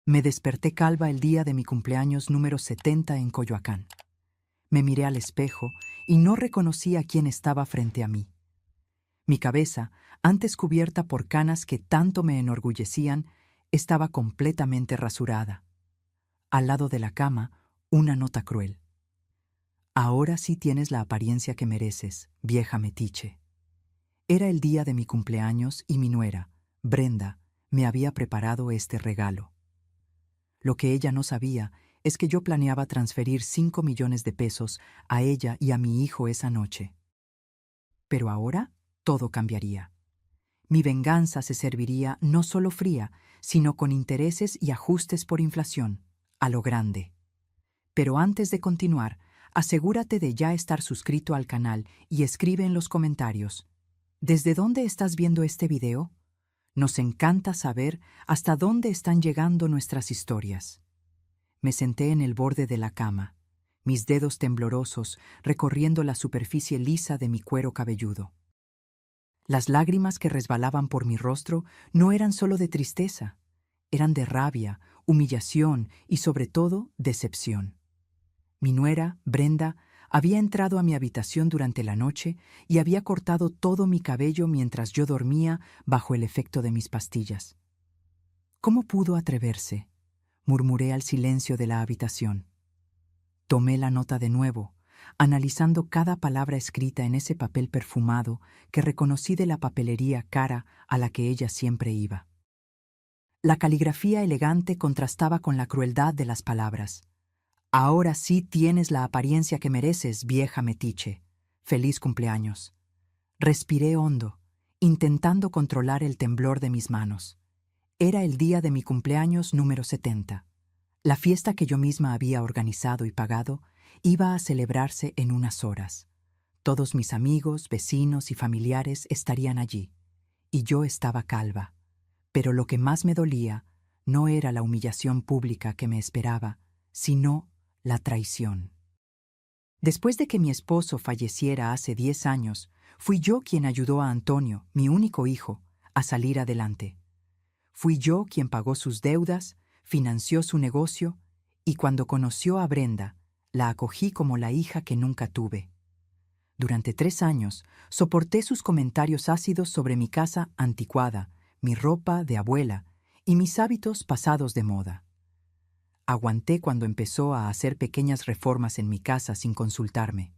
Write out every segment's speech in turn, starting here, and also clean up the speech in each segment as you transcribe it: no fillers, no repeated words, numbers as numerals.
Me desperté calva el día de mi cumpleaños número 70 en Coyoacán. Me miré al espejo y no reconocí a quién estaba frente a mí. Mi cabeza, antes cubierta por canas que tanto me enorgullecían, estaba completamente rasurada. Al lado de la cama, una nota cruel. Ahora sí tienes la apariencia que mereces, vieja metiche. Era el día de mi cumpleaños y mi nuera, Brenda, me había preparado este regalo. Lo que ella no sabía es que yo planeaba transferir 5 millones de pesos a ella y a mi hijo esa noche. Pero ahora todo cambiaría. Mi venganza se serviría no solo fría, sino con intereses y ajustes por inflación, a lo grande. Pero antes de continuar, asegúrate de ya estar suscrito al canal y escribe en los comentarios: ¿desde dónde estás viendo este video? Nos encanta saber hasta dónde están llegando nuestras historias. Me senté en el borde de la cama, mis dedos temblorosos recorriendo la superficie lisa de mi cuero cabelludo. Las lágrimas que resbalaban por mi rostro no eran solo de tristeza, eran de rabia, humillación y sobre todo decepción. Mi nuera, Brenda, había entrado a mi habitación durante la noche y había cortado todo mi cabello mientras yo dormía bajo el efecto de mis pastillas. ¿Cómo pudo atreverse?, murmuré al silencio de la habitación. Tomé la nota de nuevo, analizando cada palabra escrita en ese papel perfumado que reconocí de la papelería cara a la que ella siempre iba. La caligrafía elegante contrastaba con la crueldad de las palabras. Ahora sí tienes la apariencia que mereces, vieja metiche. Feliz cumpleaños. Respiré hondo, intentando controlar el temblor de mis manos. Era el día de mi cumpleaños número 70. La fiesta que yo misma había organizado y pagado iba a celebrarse en unas horas. Todos mis amigos, vecinos y familiares estarían allí, y yo estaba calva. Pero lo que más me dolía no era la humillación pública que me esperaba, sino la traición. Después de que mi esposo falleciera hace 10 años, fui yo quien ayudó a Antonio, mi único hijo, a salir adelante. Fui yo quien pagó sus deudas, financió su negocio, y cuando conoció a Brenda, la acogí como la hija que nunca tuve. Durante 3 años, soporté sus comentarios ácidos sobre mi casa anticuada, mi ropa de abuela y mis hábitos pasados de moda. Aguanté cuando empezó a hacer pequeñas reformas en mi casa sin consultarme.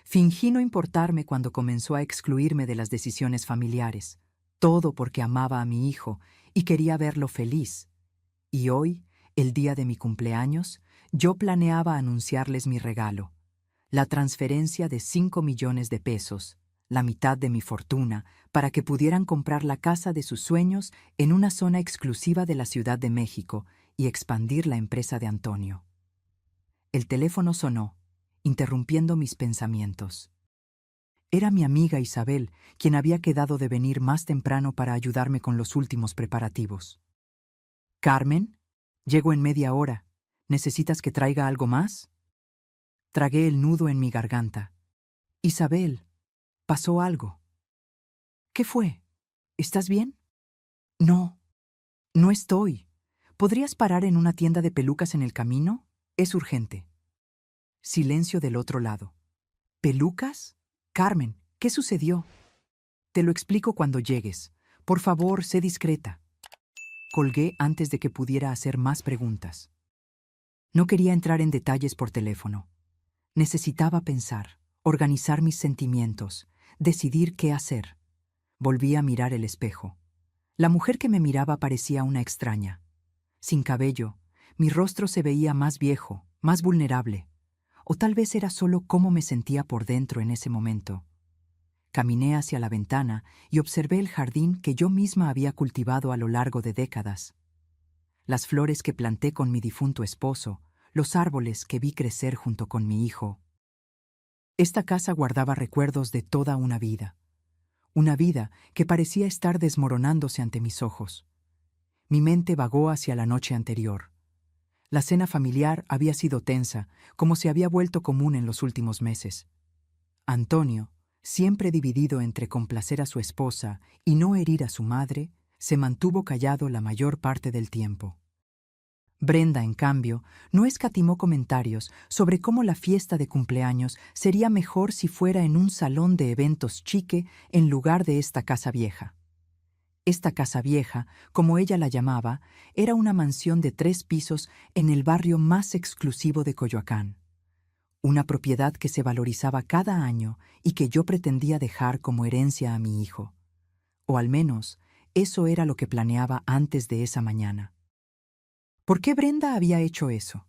Fingí no importarme cuando comenzó a excluirme de las decisiones familiares, todo porque amaba a mi hijo y quería verlo feliz. Y hoy, el día de mi cumpleaños, yo planeaba anunciarles mi regalo, la transferencia de 5 millones de pesos, la mitad de mi fortuna, para que pudieran comprar la casa de sus sueños en una zona exclusiva de la Ciudad de México y expandir la empresa de Antonio. El teléfono sonó, interrumpiendo mis pensamientos. Era mi amiga Isabel, quien había quedado de venir más temprano para ayudarme con los últimos preparativos. «Carmen, llego en media hora. ¿Necesitas que traiga algo más?» Tragué el nudo en mi garganta. «Isabel, pasó algo». «¿Qué fue? ¿Estás bien?» «No, no estoy. ¿Podrías parar en una tienda de pelucas en el camino? Es urgente». Silencio del otro lado. «¿Pelucas? Carmen, ¿qué sucedió?» «Te lo explico cuando llegues. Por favor, sé discreta». Colgué antes de que pudiera hacer más preguntas. No quería entrar en detalles por teléfono. Necesitaba pensar, organizar mis sentimientos, decidir qué hacer. Volví a mirar el espejo. La mujer que me miraba parecía una extraña. Sin cabello, mi rostro se veía más viejo, más vulnerable. O tal vez era solo cómo me sentía por dentro en ese momento. Caminé hacia la ventana y observé el jardín que yo misma había cultivado a lo largo de décadas. Las flores que planté con mi difunto esposo, los árboles que vi crecer junto con mi hijo. Esta casa guardaba recuerdos de toda una vida que parecía estar desmoronándose ante mis ojos. Mi mente vagó hacia la noche anterior. La cena familiar había sido tensa, como se había vuelto común en los últimos meses. Antonio, siempre dividido entre complacer a su esposa y no herir a su madre, se mantuvo callado la mayor parte del tiempo. Brenda, en cambio, no escatimó comentarios sobre cómo la fiesta de cumpleaños sería mejor si fuera en un salón de eventos chique en lugar de esta casa vieja. Esta casa vieja, como ella la llamaba, era una mansión de 3 pisos en el barrio más exclusivo de Coyoacán. Una propiedad que se valorizaba cada año y que yo pretendía dejar como herencia a mi hijo. O al menos, eso era lo que planeaba antes de esa mañana. ¿Por qué Brenda había hecho eso?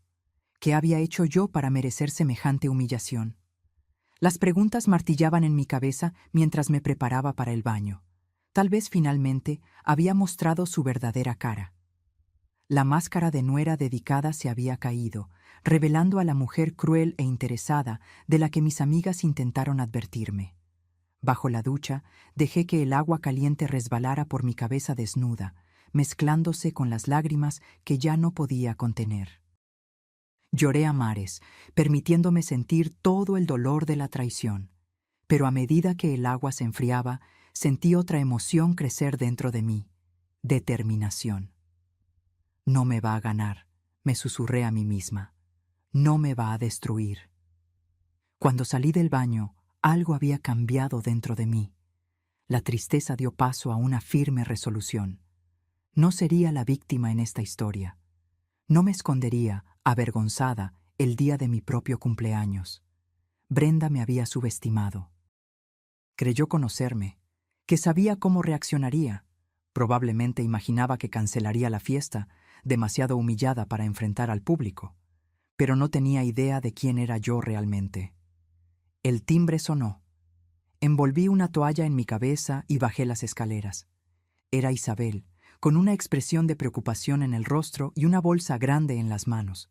¿Qué había hecho yo para merecer semejante humillación? Las preguntas martillaban en mi cabeza mientras me preparaba para el baño. Tal vez finalmente había mostrado su verdadera cara. La máscara de nuera dedicada se había caído, revelando a la mujer cruel e interesada de la que mis amigas intentaron advertirme. Bajo la ducha, dejé que el agua caliente resbalara por mi cabeza desnuda, mezclándose con las lágrimas que ya no podía contener. Lloré a mares, permitiéndome sentir todo el dolor de la traición, pero a medida que el agua se enfriaba, sentí otra emoción crecer dentro de mí: determinación. No me va a ganar, me susurré a mí misma. No me va a destruir. Cuando salí del baño, algo había cambiado dentro de mí. La tristeza dio paso a una firme resolución. No sería la víctima en esta historia. No me escondería, avergonzada, el día de mi propio cumpleaños. Brenda me había subestimado. Creyó conocerme, que sabía cómo reaccionaría. Probablemente imaginaba que cancelaría la fiesta, demasiado humillada para enfrentar al público. Pero no tenía idea de quién era yo realmente. El timbre sonó. Envolví una toalla en mi cabeza y bajé las escaleras. Era Isabel, con una expresión de preocupación en el rostro y una bolsa grande en las manos.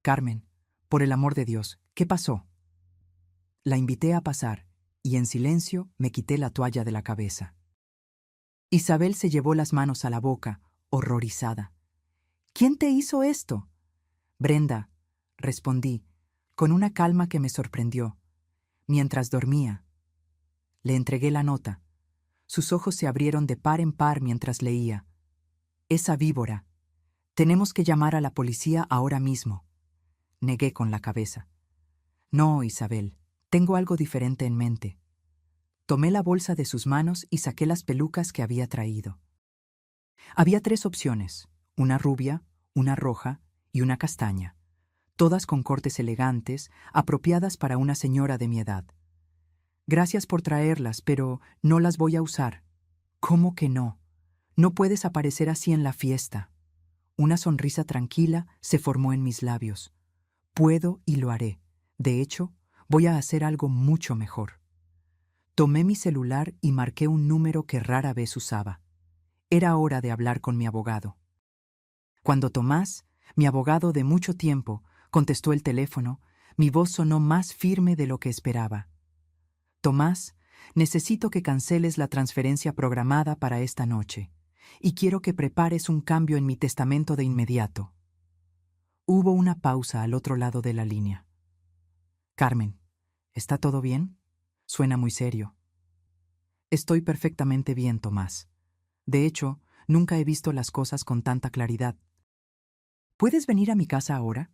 «Carmen, por el amor de Dios, ¿qué pasó?». La invité a pasar, y en silencio me quité la toalla de la cabeza. Isabel se llevó las manos a la boca, horrorizada. «¿Quién te hizo esto?». «Brenda», respondí, con una calma que me sorprendió. Mientras dormía. Le entregué la nota. Sus ojos se abrieron de par en par mientras leía. «Esa víbora. Tenemos que llamar a la policía ahora mismo». Negué con la cabeza. «No, Isabel, tengo algo diferente en mente». Tomé la bolsa de sus manos y saqué las pelucas que había traído. Había 3 opciones: una rubia, una roja y una castaña, todas con cortes elegantes, apropiadas para una señora de mi edad. «Gracias por traerlas, pero no las voy a usar». «¿Cómo que no? No puedes aparecer así en la fiesta». Una sonrisa tranquila se formó en mis labios. «Puedo y lo haré. De hecho, voy a hacer algo mucho mejor». Tomé mi celular y marqué un número que rara vez usaba. Era hora de hablar con mi abogado. Cuando Tomás, mi abogado de mucho tiempo, contestó el teléfono, mi voz sonó más firme de lo que esperaba. «Tomás, necesito que canceles la transferencia programada para esta noche, y quiero que prepares un cambio en mi testamento de inmediato». Hubo una pausa al otro lado de la línea. «Carmen, ¿está todo bien?». Suena muy serio. «Estoy perfectamente bien, Tomás. De hecho, nunca he visto las cosas con tanta claridad. ¿Puedes venir a mi casa ahora?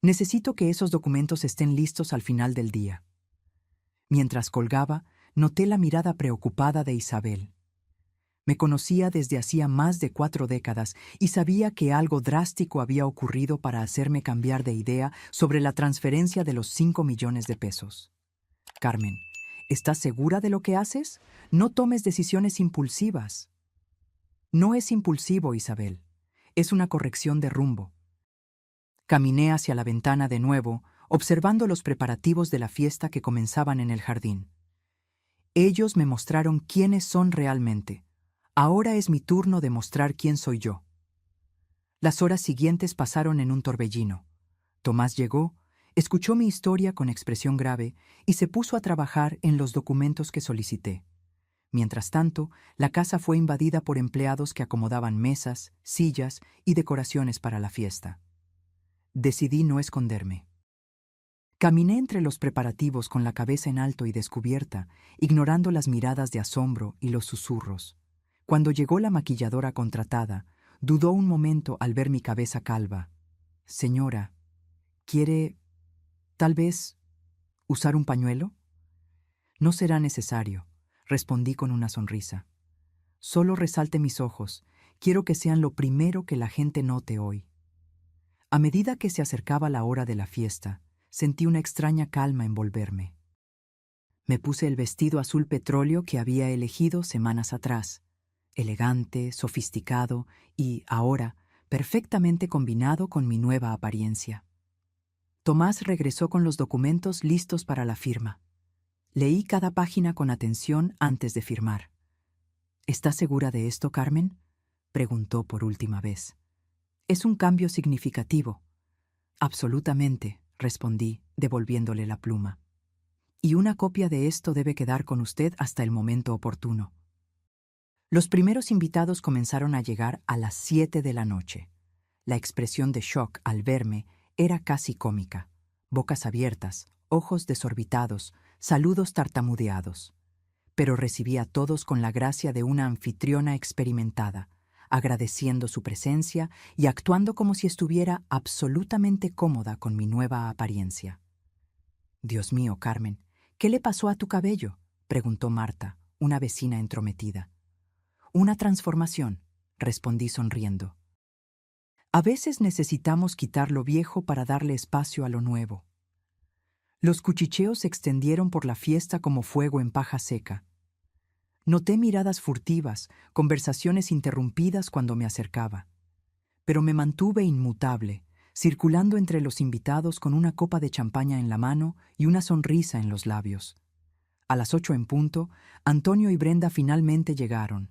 Necesito que esos documentos estén listos al final del día». Mientras colgaba, noté la mirada preocupada de Isabel. Me conocía desde hacía más de 4 décadas y sabía que algo drástico había ocurrido para hacerme cambiar de idea sobre la transferencia de los 5 millones de pesos. «Carmen, ¿estás segura de lo que haces? No tomes decisiones impulsivas». «No es impulsivo, Isabel. Es una corrección de rumbo». Caminé hacia la ventana de nuevo, observando los preparativos de la fiesta que comenzaban en el jardín. Ellos me mostraron quiénes son realmente. Ahora es mi turno de mostrar quién soy yo. Las horas siguientes pasaron en un torbellino. Tomás llegó, escuchó mi historia con expresión grave y se puso a trabajar en los documentos que solicité. Mientras tanto, la casa fue invadida por empleados que acomodaban mesas, sillas y decoraciones para la fiesta. Decidí no esconderme. Caminé entre los preparativos con la cabeza en alto y descubierta, ignorando las miradas de asombro y los susurros. Cuando llegó la maquilladora contratada, Dudó un momento al ver mi cabeza calva. Señora, ¿quiere, tal vez, usar un pañuelo? No será necesario, respondí con una sonrisa. Solo resalte mis ojos. Quiero que sean lo primero que la gente note hoy. A medida que se acercaba la hora de la fiesta, sentí una extraña calma envolverme. Me puse el vestido azul petróleo que había elegido semanas atrás, elegante, sofisticado y, ahora, perfectamente combinado con mi nueva apariencia. Tomás regresó con los documentos listos para la firma. Leí cada página con atención antes de firmar. ¿Estás segura de esto, Carmen?, preguntó por última vez. Es un cambio significativo. Absolutamente, respondí, devolviéndole la pluma. Y una copia de esto debe quedar con usted hasta el momento oportuno. Los primeros invitados comenzaron a llegar a las 7 de la noche. La expresión de shock al verme era casi cómica. Bocas abiertas, ojos desorbitados, saludos tartamudeados. Pero recibí a todos con la gracia de una anfitriona experimentada, agradeciendo su presencia y actuando como si estuviera absolutamente cómoda con mi nueva apariencia. «Dios mío, Carmen, ¿qué le pasó a tu cabello?», preguntó Marta, una vecina entrometida. «Una transformación», respondí sonriendo. A veces necesitamos quitar lo viejo para darle espacio a lo nuevo. Los cuchicheos se extendieron por la fiesta como fuego en paja seca. Noté miradas furtivas, conversaciones interrumpidas cuando me acercaba. Pero me mantuve inmutable, circulando entre los invitados con una copa de champaña en la mano y una sonrisa en los labios. A las 8 en punto, Antonio y Brenda finalmente llegaron.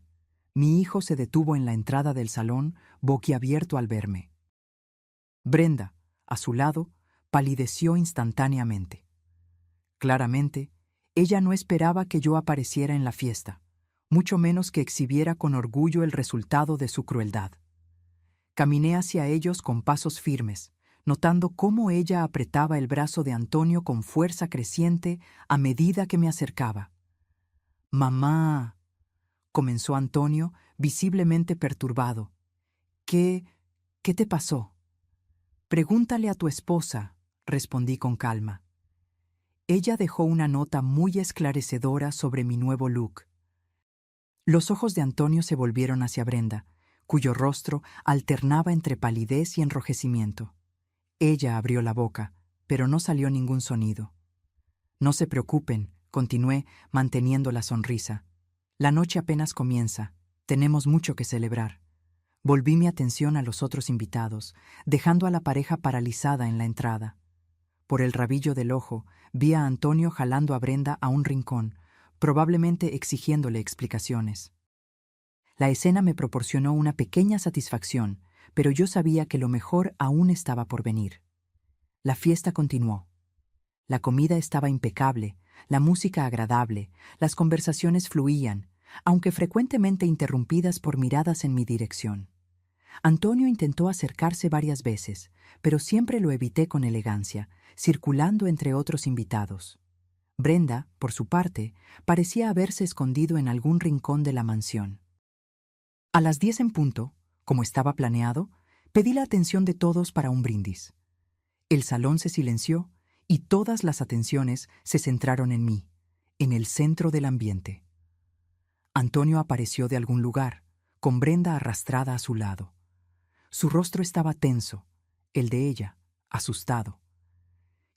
Mi hijo se detuvo en la entrada del salón, boquiabierto al verme. Brenda, a su lado, palideció instantáneamente. Claramente, ella no esperaba que yo apareciera en la fiesta, mucho menos que exhibiera con orgullo el resultado de su crueldad. Caminé hacia ellos con pasos firmes, notando cómo ella apretaba el brazo de Antonio con fuerza creciente a medida que me acercaba. «Mamá», comenzó Antonio, visiblemente perturbado. ¿Qué te pasó?» «Pregúntale a tu esposa», respondí con calma. Ella dejó una nota muy esclarecedora sobre mi nuevo look. Los ojos de Antonio se volvieron hacia Brenda, cuyo rostro alternaba entre palidez y enrojecimiento. Ella abrió la boca, pero no salió ningún sonido. «No se preocupen», continué, manteniendo la sonrisa. «La noche apenas comienza. Tenemos mucho que celebrar». Volví mi atención a los otros invitados, dejando a la pareja paralizada en la entrada. Por el rabillo del ojo, vi a Antonio jalando a Brenda a un rincón, probablemente exigiéndole explicaciones. La escena me proporcionó una pequeña satisfacción, pero yo sabía que lo mejor aún estaba por venir. La fiesta continuó. La comida estaba impecable, la música agradable, las conversaciones fluían, aunque frecuentemente interrumpidas por miradas en mi dirección. Antonio intentó acercarse varias veces, pero siempre lo evité con elegancia, circulando entre otros invitados. Brenda, por su parte, parecía haberse escondido en algún rincón de la mansión. A las 10 en punto, como estaba planeado, pedí la atención de todos para un brindis. El salón se silenció y todas las atenciones se centraron en mí, en el centro del ambiente. Antonio apareció de algún lugar, con Brenda arrastrada a su lado. Su rostro estaba tenso, el de ella, asustado.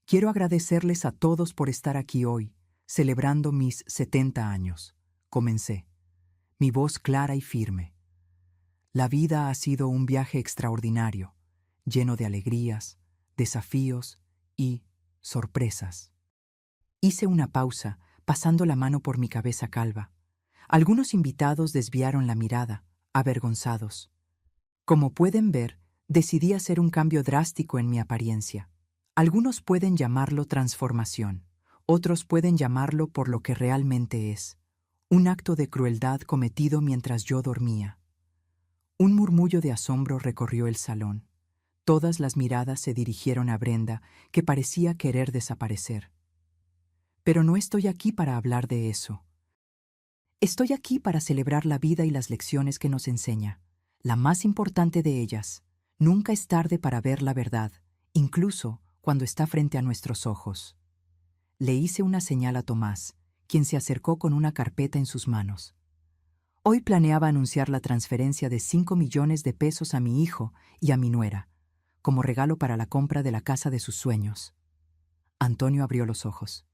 «Quiero agradecerles a todos por estar aquí hoy, celebrando mis 70 años», comencé, mi voz clara y firme. «La vida ha sido un viaje extraordinario, lleno de alegrías, desafíos y sorpresas». Hice una pausa, pasando la mano por mi cabeza calva. Algunos invitados desviaron la mirada, avergonzados. Como pueden ver, decidí hacer un cambio drástico en mi apariencia. Algunos pueden llamarlo transformación, otros pueden llamarlo por lo que realmente es, un acto de crueldad cometido mientras yo dormía. Un murmullo de asombro recorrió el salón. Todas las miradas se dirigieron a Brenda, que parecía querer desaparecer. Pero no estoy aquí para hablar de eso. Estoy aquí para celebrar la vida y las lecciones que nos enseña. La más importante de ellas: nunca es tarde para ver la verdad, incluso cuando está frente a nuestros ojos. Le hice una señal a Tomás, quien se acercó con una carpeta en sus manos. Hoy planeaba anunciar la transferencia de 5 millones de pesos a mi hijo y a mi nuera, como regalo para la compra de la casa de sus sueños. Antonio abrió los ojos.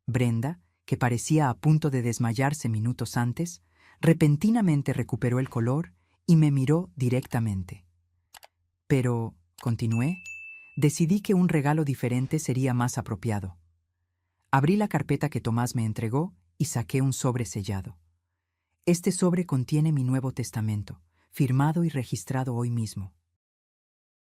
Brenda, que parecía a punto de desmayarse minutos antes, repentinamente recuperó el color y me miró directamente. Pero, continué, decidí que un regalo diferente sería más apropiado. Abrí la carpeta que Tomás me entregó y saqué un sobre sellado. Este sobre contiene mi Nuevo Testamento, firmado y registrado hoy mismo.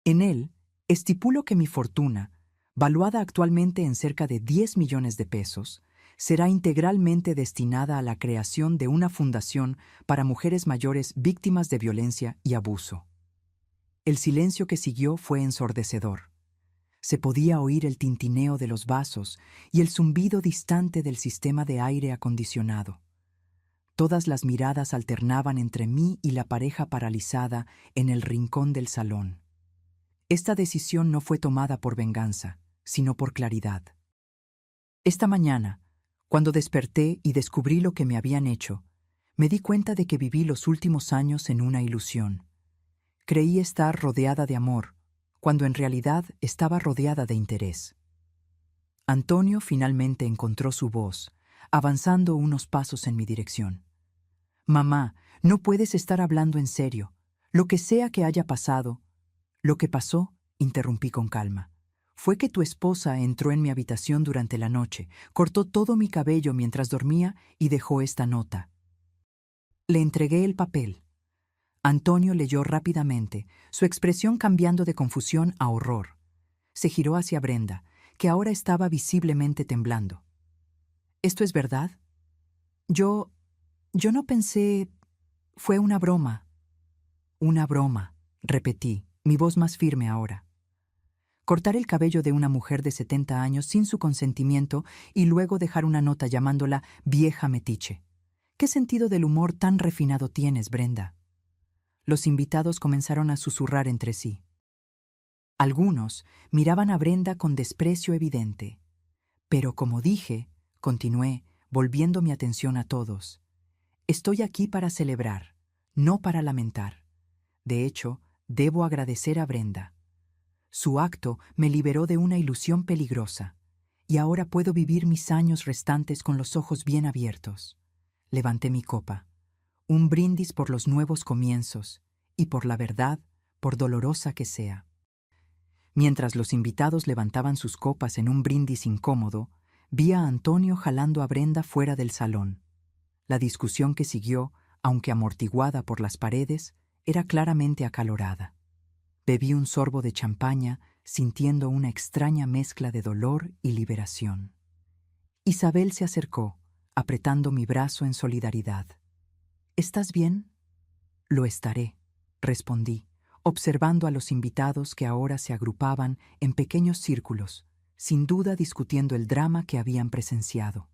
En él, estipulo que mi fortuna, valuada actualmente en cerca de 10 millones de pesos, será integralmente destinada a la creación de una fundación para mujeres mayores víctimas de violencia y abuso. El silencio que siguió fue ensordecedor. Se podía oír el tintineo de los vasos y el zumbido distante del sistema de aire acondicionado. Todas las miradas alternaban entre mí y la pareja paralizada en el rincón del salón. Esta decisión no fue tomada por venganza, sino por claridad. Esta mañana, cuando desperté y descubrí lo que me habían hecho, me di cuenta de que viví los últimos años en una ilusión. Creí estar rodeada de amor, cuando en realidad estaba rodeada de interés. Antonio finalmente encontró su voz, avanzando unos pasos en mi dirección. «Mamá, no puedes estar hablando en serio. Lo que sea que haya pasado». «Lo que pasó», interrumpí con calma, «fue que tu esposa entró en mi habitación durante la noche, cortó todo mi cabello mientras dormía y dejó esta nota». Le entregué el papel. Antonio leyó rápidamente, su expresión cambiando de confusión a horror. Se giró hacia Brenda, que ahora estaba visiblemente temblando. «¿Esto es verdad?» Yo no pensé... Fue una broma». «Una broma», repetí, mi voz más firme ahora. Cortar el cabello de una mujer de 70 años sin su consentimiento y luego dejar una nota llamándola vieja metiche. ¿Qué sentido del humor tan refinado tienes, Brenda? Los invitados comenzaron a susurrar entre sí. Algunos miraban a Brenda con desprecio evidente. Pero como dije, continué, volviendo mi atención a todos, estoy aquí para celebrar, no para lamentar. De hecho, debo agradecer a Brenda. Su acto me liberó de una ilusión peligrosa, y ahora puedo vivir mis años restantes con los ojos bien abiertos. Levanté mi copa. Un brindis por los nuevos comienzos, y por la verdad, por dolorosa que sea. Mientras los invitados levantaban sus copas en un brindis incómodo, vi a Antonio jalando a Brenda fuera del salón. La discusión que siguió, aunque amortiguada por las paredes, era claramente acalorada. Bebí un sorbo de champaña, sintiendo una extraña mezcla de dolor y liberación. Isabel se acercó, apretando mi brazo en solidaridad. «¿Estás bien?» «Lo estaré», respondí, observando a los invitados que ahora se agrupaban en pequeños círculos, sin duda discutiendo el drama que habían presenciado.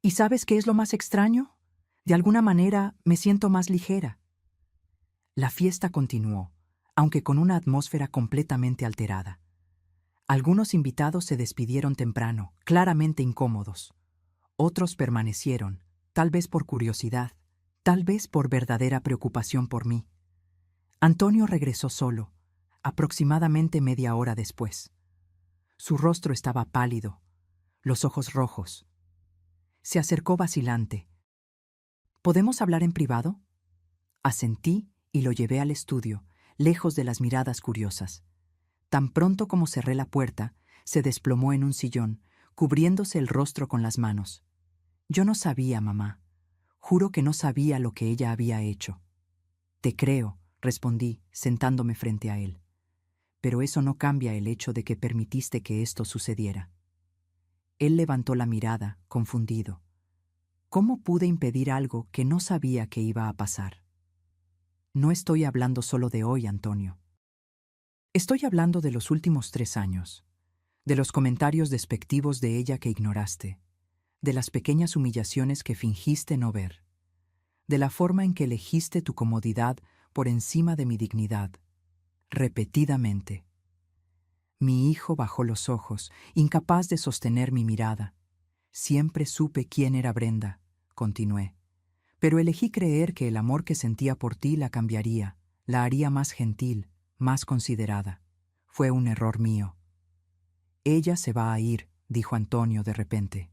«¿Y sabes qué es lo más extraño? De alguna manera me siento más ligera». La fiesta continuó, aunque con una atmósfera completamente alterada. Algunos invitados se despidieron temprano, claramente incómodos. Otros permanecieron, tal vez por curiosidad, tal vez por verdadera preocupación por mí. Antonio regresó solo, aproximadamente media hora después. Su rostro estaba pálido, los ojos rojos. Se acercó vacilante. «¿Podemos hablar en privado?» Asentí y lo llevé al estudio, lejos de las miradas curiosas. Tan pronto como cerré la puerta, se desplomó en un sillón, cubriéndose el rostro con las manos. «Yo no sabía, mamá. Juro que no sabía lo que ella había hecho». «Te creo», respondí, sentándome frente a él. «Pero eso no cambia el hecho de que permitiste que esto sucediera». Él levantó la mirada, confundido. ¿Cómo pude impedir algo que no sabía que iba a pasar? «No estoy hablando solo de hoy, Antonio. Estoy hablando de los últimos 3 años, de los comentarios despectivos de ella que ignoraste, de las pequeñas humillaciones que fingiste no ver, de la forma en que elegiste tu comodidad por encima de mi dignidad, repetidamente. Mi hijo bajó los ojos, incapaz de sostener mi mirada. Siempre supe quién era Brenda, continué, pero elegí creer que el amor que sentía por ti la cambiaría, la haría más gentil, más considerada. Fue un error mío. Ella se va a ir, dijo Antonio de repente.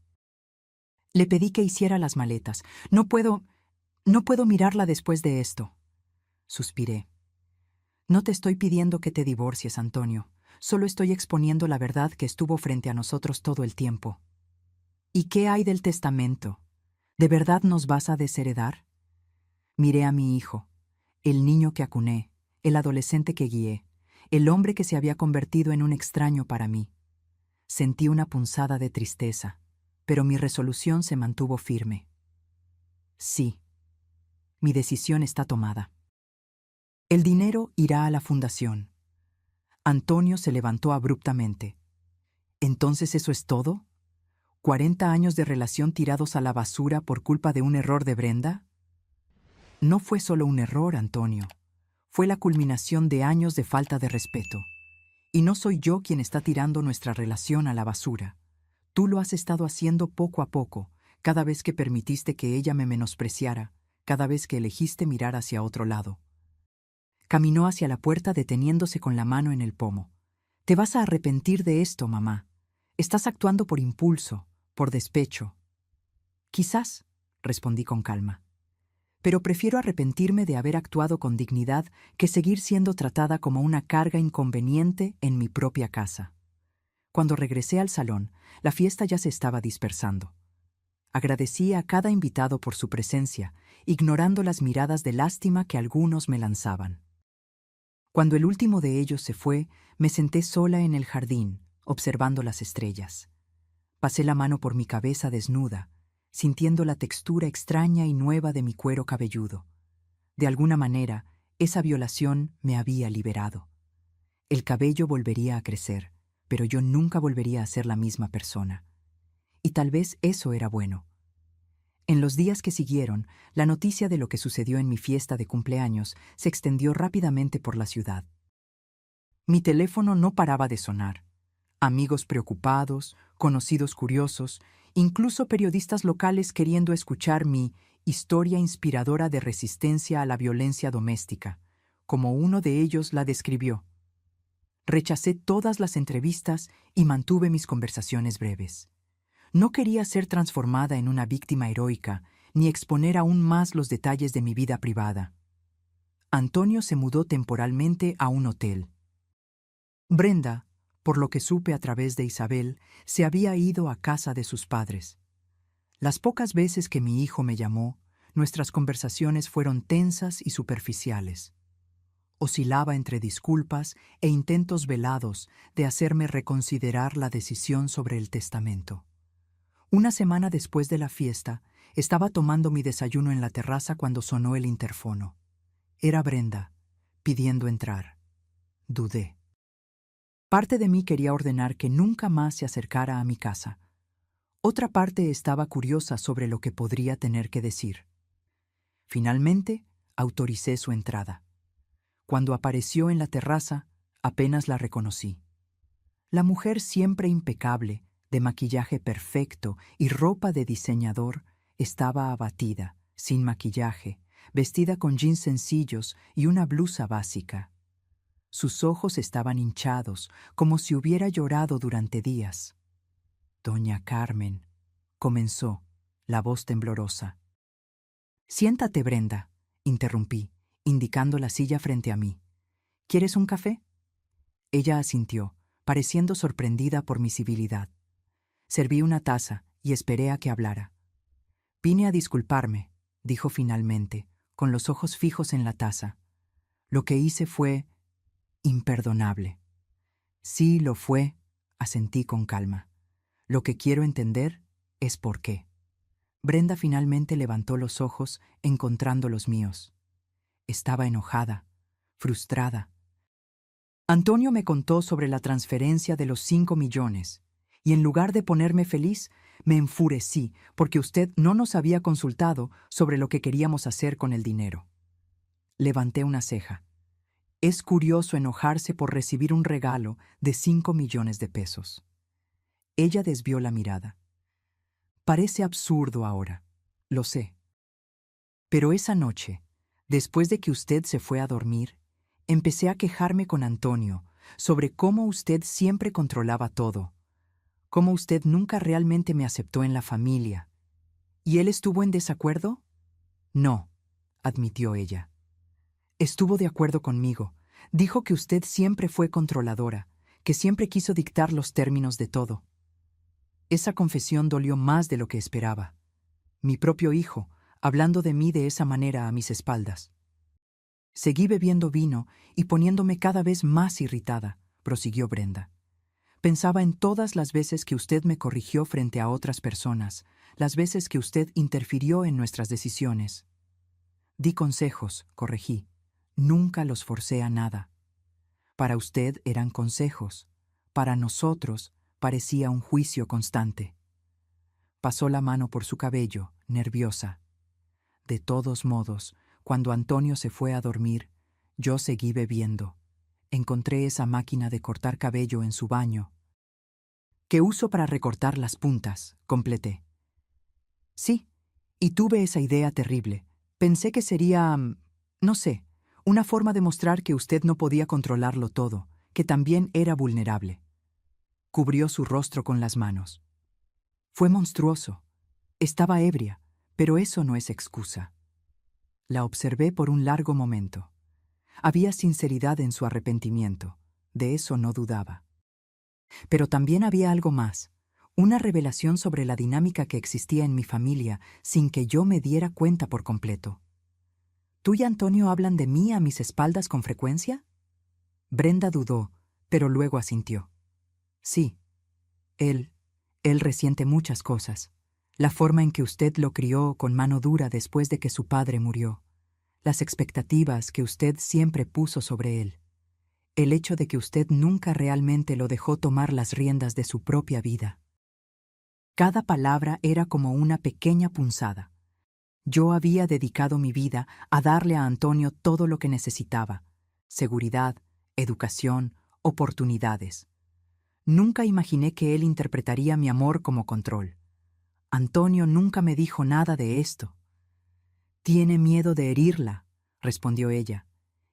Le pedí que hiciera las maletas. No puedo mirarla después de esto. Suspiré. No te estoy pidiendo que te divorcies, Antonio. Solo estoy exponiendo la verdad que estuvo frente a nosotros todo el tiempo. ¿Y qué hay del testamento? ¿De verdad nos vas a desheredar? Miré a mi hijo, el niño que acuné, el adolescente que guié, el hombre que se había convertido en un extraño para mí. Sentí una punzada de tristeza, pero mi resolución se mantuvo firme. Sí, mi decisión está tomada. El dinero irá a la fundación. Antonio se levantó abruptamente. ¿Entonces eso es todo? ¿40 años de relación tirados a la basura por culpa de un error de Brenda? No fue solo un error, Antonio. Fue la culminación de años de falta de respeto. Y no soy yo quien está tirando nuestra relación a la basura. Tú lo has estado haciendo poco a poco, cada vez que permitiste que ella me menospreciara, cada vez que elegiste mirar hacia otro lado. Caminó hacia la puerta deteniéndose con la mano en el pomo. Te vas a arrepentir de esto, mamá. Estás actuando por impulso, por despecho. Quizás, respondí con calma. Pero prefiero arrepentirme de haber actuado con dignidad que seguir siendo tratada como una carga inconveniente en mi propia casa. Cuando regresé al salón, la fiesta ya se estaba dispersando. Agradecí a cada invitado por su presencia, ignorando las miradas de lástima que algunos me lanzaban. Cuando el último de ellos se fue, me senté sola en el jardín, observando las estrellas. Pasé la mano por mi cabeza desnuda, sintiendo la textura extraña y nueva de mi cuero cabelludo. De alguna manera, esa violación me había liberado. El cabello volvería a crecer, pero yo nunca volvería a ser la misma persona. Y tal vez eso era bueno. En los días que siguieron, la noticia de lo que sucedió en mi fiesta de cumpleaños se extendió rápidamente por la ciudad. Mi teléfono no paraba de sonar. Amigos preocupados, conocidos curiosos, incluso periodistas locales queriendo escuchar mi historia inspiradora de resistencia a la violencia doméstica, como uno de ellos la describió. Rechacé todas las entrevistas y mantuve mis conversaciones breves. No quería ser transformada en una víctima heroica, ni exponer aún más los detalles de mi vida privada. Antonio se mudó temporalmente a un hotel. Brenda, por lo que supe a través de Isabel, se había ido a casa de sus padres. Las pocas veces que mi hijo me llamó, nuestras conversaciones fueron tensas y superficiales. Oscilaba entre disculpas e intentos velados de hacerme reconsiderar la decisión sobre el testamento. Una semana después de la fiesta, estaba tomando mi desayuno en la terraza cuando sonó el interfono. Era Brenda, pidiendo entrar. Dudé. Parte de mí quería ordenar que nunca más se acercara a mi casa. Otra parte estaba curiosa sobre lo que podría tener que decir. Finalmente, autoricé su entrada. Cuando apareció en la terraza, apenas la reconocí. La mujer siempre impecable, de maquillaje perfecto y ropa de diseñador, estaba abatida, sin maquillaje, vestida con jeans sencillos y una blusa básica. Sus ojos estaban hinchados, como si hubiera llorado durante días. Doña Carmen, comenzó, la voz temblorosa. Siéntate, Brenda, interrumpí, indicando la silla frente a mí. ¿Quieres un café? Ella asintió, pareciendo sorprendida por mi civilidad. Serví una taza y esperé a que hablara. Vine a disculparme, dijo finalmente, con los ojos fijos en la taza. Lo que hice fue imperdonable. Sí, lo fue, asentí con calma. Lo que quiero entender es por qué. Brenda finalmente levantó los ojos, encontrando los míos. Estaba enojada, frustrada. Antonio me contó sobre la transferencia de los 5 millones, y en lugar de ponerme feliz, me enfurecí porque usted no nos había consultado sobre lo que queríamos hacer con el dinero. Levanté una ceja. Es curioso enojarse por recibir un regalo de 5 millones de pesos. Ella desvió la mirada. Parece absurdo ahora, lo sé. Pero esa noche, después de que usted se fue a dormir, empecé a quejarme con Antonio sobre cómo usted siempre controlaba todo, cómo usted nunca realmente me aceptó en la familia. ¿Y él estuvo en desacuerdo? No, admitió ella. Estuvo de acuerdo conmigo. Dijo que usted siempre fue controladora, que siempre quiso dictar los términos de todo. Esa confesión dolió más de lo que esperaba. Mi propio hijo, hablando de mí de esa manera a mis espaldas. Seguí bebiendo vino y poniéndome cada vez más irritada, prosiguió Brenda. Pensaba en todas las veces que usted me corrigió frente a otras personas, las veces que usted interfirió en nuestras decisiones. Di consejos, corregí. Nunca los forcé a nada. Para usted eran consejos. Para nosotros parecía un juicio constante. Pasó la mano por su cabello, nerviosa. De todos modos, cuando Antonio se fue a dormir, yo seguí bebiendo. Encontré esa máquina de cortar cabello en su baño, que uso para recortar las puntas, completé. Sí, y tuve esa idea terrible. Pensé que sería, no sé, una forma de mostrar que usted no podía controlarlo todo, que también era vulnerable. Cubrió su rostro con las manos. Fue monstruoso. Estaba ebria, pero eso no es excusa. La observé por un largo momento. Había sinceridad en su arrepentimiento, de eso no dudaba. Pero también había algo más, una revelación sobre la dinámica que existía en mi familia sin que yo me diera cuenta por completo. ¿Tú y Antonio hablan de mí a mis espaldas con frecuencia? Brenda dudó, pero luego asintió. Sí, él resiente muchas cosas. La forma en que usted lo crió con mano dura después de que su padre murió. Las expectativas que usted siempre puso sobre él. El hecho de que usted nunca realmente lo dejó tomar las riendas de su propia vida. Cada palabra era como una pequeña punzada. Yo había dedicado mi vida a darle a Antonio todo lo que necesitaba: seguridad, educación, oportunidades. Nunca imaginé que él interpretaría mi amor como control. Antonio nunca me dijo nada de esto. Tiene miedo de herirla, respondió ella,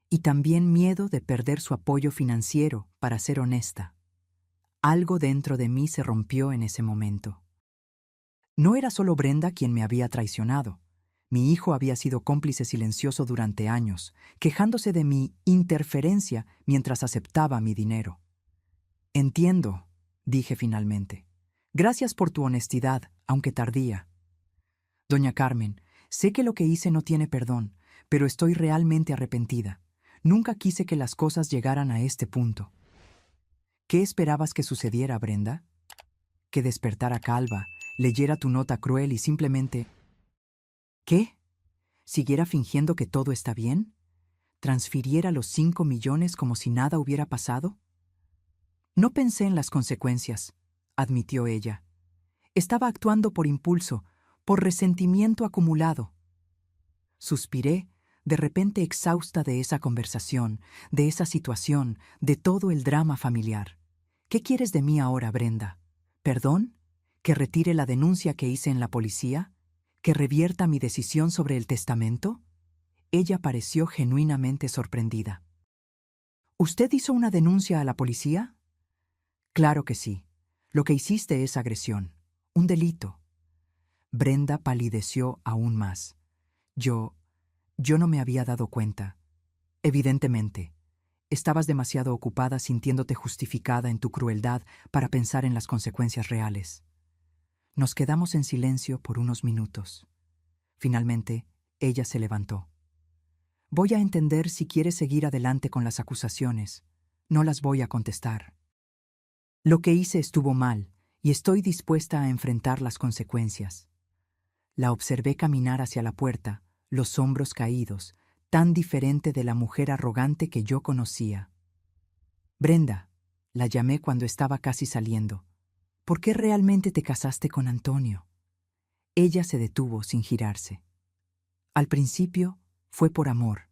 y también miedo de perder su apoyo financiero, para ser honesta. Algo dentro de mí se rompió en ese momento. No era solo Brenda quien me había traicionado. Mi hijo había sido cómplice silencioso durante años, quejándose de mi interferencia mientras aceptaba mi dinero. Entiendo, dije finalmente. Gracias por tu honestidad, aunque tardía. Doña Carmen, sé que lo que hice no tiene perdón, pero estoy realmente arrepentida. Nunca quise que las cosas llegaran a este punto. ¿Qué esperabas que sucediera, Brenda? Que despertara calva, leyera tu nota cruel y simplemente... ¿Qué? ¿Siguiera fingiendo que todo está bien? ¿Transfiriera los 5 millones como si nada hubiera pasado? No pensé en las consecuencias, admitió ella. Estaba actuando por impulso, por resentimiento acumulado. Suspiré, de repente exhausta de esa conversación, de esa situación, de todo el drama familiar. ¿Qué quieres de mí ahora, Brenda? ¿Perdón? ¿Que retire la denuncia que hice en la policía? ¿Que revierta mi decisión sobre el testamento? Ella pareció genuinamente sorprendida. ¿Usted hizo una denuncia a la policía? Claro que sí. Lo que hiciste es agresión, un delito. Brenda palideció aún más. Yo no me había dado cuenta. Evidentemente, estabas demasiado ocupada sintiéndote justificada en tu crueldad para pensar en las consecuencias reales. Nos quedamos en silencio por unos minutos. Finalmente, ella se levantó. Voy a entender si quieres seguir adelante con las acusaciones. No las voy a contestar. Lo que hice estuvo mal y estoy dispuesta a enfrentar las consecuencias. La observé caminar hacia la puerta, los hombros caídos, tan diferente de la mujer arrogante que yo conocía. Brenda, la llamé cuando estaba casi saliendo. ¿Por qué realmente te casaste con Antonio? Ella se detuvo sin girarse. Al principio fue por amor.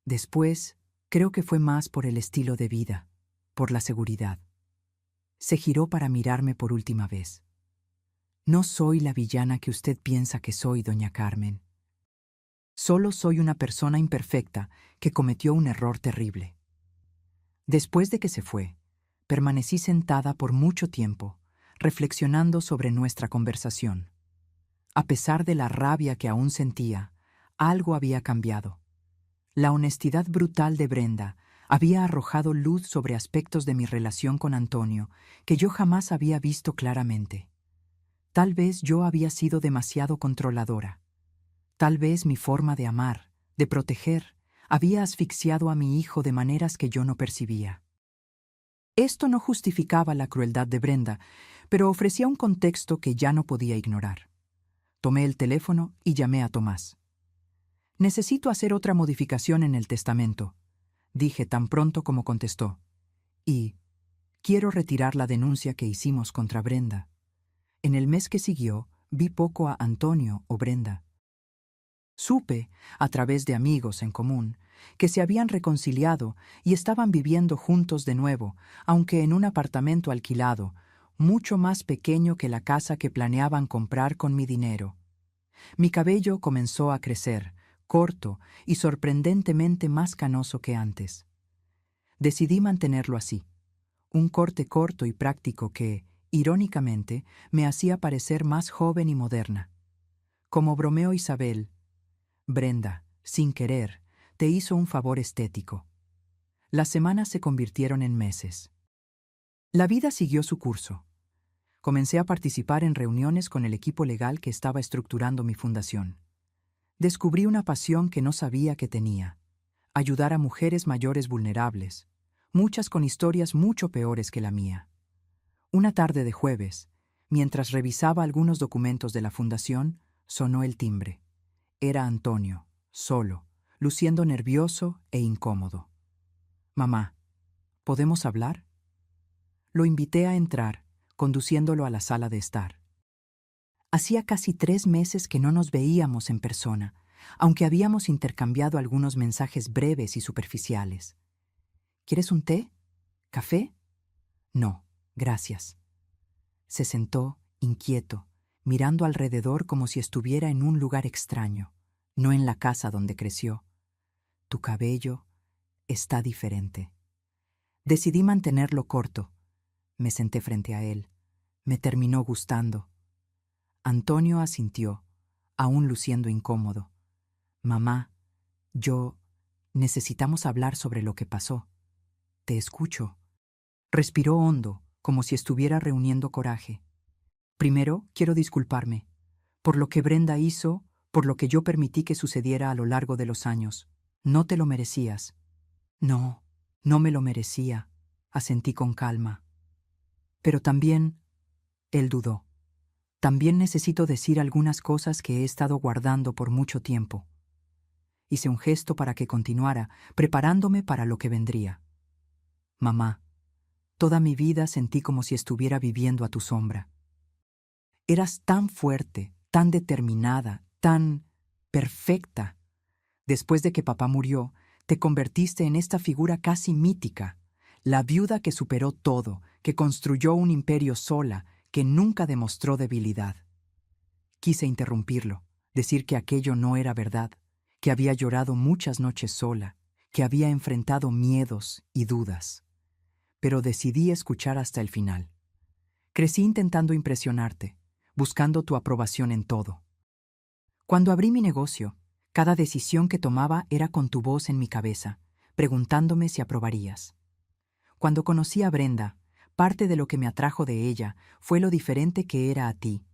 Después, creo que fue más por el estilo de vida, por la seguridad. Se giró para mirarme por última vez. No soy la villana que usted piensa que soy, doña Carmen. Solo soy una persona imperfecta que cometió un error terrible. Después de que se fue, permanecí sentada por mucho tiempo, reflexionando sobre nuestra conversación. A pesar de la rabia que aún sentía, algo había cambiado. La honestidad brutal de Brenda había arrojado luz sobre aspectos de mi relación con Antonio que yo jamás había visto claramente. Tal vez yo había sido demasiado controladora. Tal vez mi forma de amar, de proteger, había asfixiado a mi hijo de maneras que yo no percibía. Esto no justificaba la crueldad de Brenda, pero ofrecía un contexto que ya no podía ignorar. Tomé el teléfono y llamé a Tomás. «Necesito hacer otra modificación en el testamento», dije tan pronto como contestó. «Y quiero retirar la denuncia que hicimos contra Brenda». En el mes que siguió, vi poco a Antonio o Brenda. Supe, a través de amigos en común, que se habían reconciliado y estaban viviendo juntos de nuevo, aunque en un apartamento alquilado, mucho más pequeño que la casa que planeaban comprar con mi dinero. Mi cabello comenzó a crecer, corto y sorprendentemente más canoso que antes. Decidí mantenerlo así, un corte corto y práctico que, irónicamente, me hacía parecer más joven y moderna. Como bromeó Isabel, Brenda, sin querer, te hizo un favor estético. Las semanas se convirtieron en meses. La vida siguió su curso. Comencé a participar en reuniones con el equipo legal que estaba estructurando mi fundación. Descubrí una pasión que no sabía que tenía: ayudar a mujeres mayores vulnerables, muchas con historias mucho peores que la mía. Una tarde de jueves, mientras revisaba algunos documentos de la fundación, sonó el timbre. Era Antonio, solo, luciendo nervioso e incómodo. «Mamá, ¿podemos hablar?». Lo invité a entrar, conduciéndolo a la sala de estar. Hacía casi 3 meses que no nos veíamos en persona, aunque habíamos intercambiado algunos mensajes breves y superficiales. «¿Quieres un té? ¿Café?». «No, gracias». Se sentó, inquieto, mirando alrededor como si estuviera en un lugar extraño, no en la casa donde creció. «Tu cabello está diferente». Decidí mantenerlo corto. Me senté frente a él. Me terminó gustando. Antonio asintió, aún luciendo incómodo. «Mamá, necesitamos hablar sobre lo que pasó». «Te escucho». Respiró hondo, como si estuviera reuniendo coraje. «Primero, quiero disculparme por lo que Brenda hizo, por lo que yo permití que sucediera a lo largo de los años. No te lo merecías». «No, no me lo merecía», asentí con calma. «Pero también», él dudó, «también necesito decir algunas cosas que he estado guardando por mucho tiempo». Hice un gesto para que continuara, preparándome para lo que vendría. «Mamá, toda mi vida sentí como si estuviera viviendo a tu sombra. Eras tan fuerte, tan determinada, tan perfecta. Después de que papá murió, te convertiste en esta figura casi mítica, la viuda que superó todo, que construyó un imperio sola, que nunca demostró debilidad». Quise interrumpirlo, decir que aquello no era verdad, que había llorado muchas noches sola, que había enfrentado miedos y dudas. Pero decidí escuchar hasta el final. «Crecí intentando impresionarte, buscando tu aprobación en todo. Cuando abrí mi negocio, cada decisión que tomaba era con tu voz en mi cabeza, preguntándome si aprobarías. Cuando conocí a Brenda, parte de lo que me atrajo de ella fue lo diferente que era a ti,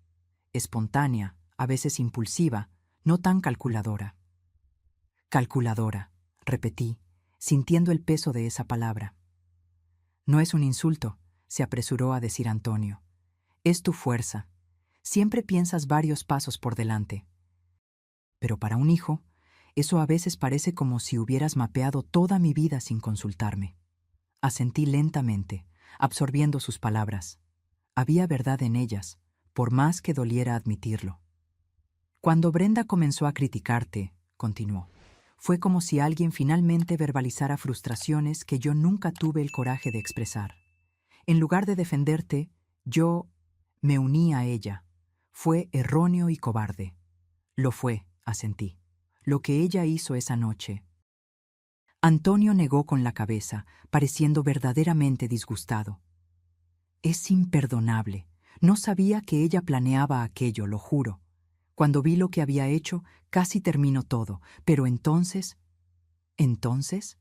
espontánea, a veces impulsiva, no tan calculadora». «Calculadora», repetí, sintiendo el peso de esa palabra. «No es un insulto», se apresuró a decir Antonio. «Es tu fuerza. Siempre piensas varios pasos por delante. Pero para un hijo, eso a veces parece como si hubieras mapeado toda mi vida sin consultarme». Asentí lentamente, absorbiendo sus palabras. Había verdad en ellas, por más que doliera admitirlo. «Cuando Brenda comenzó a criticarte», continuó, Fue como si alguien finalmente verbalizara frustraciones que yo nunca tuve el coraje de expresar. En lugar de defenderte, yo me uní a ella. Fue erróneo y cobarde. Lo fue, asentí. Lo que ella hizo esa noche. Antonio negó con la cabeza, pareciendo verdaderamente disgustado. Es imperdonable. No sabía que ella planeaba aquello, lo juro. Cuando vi lo que había hecho, casi terminó todo, pero entonces... ¿Entonces?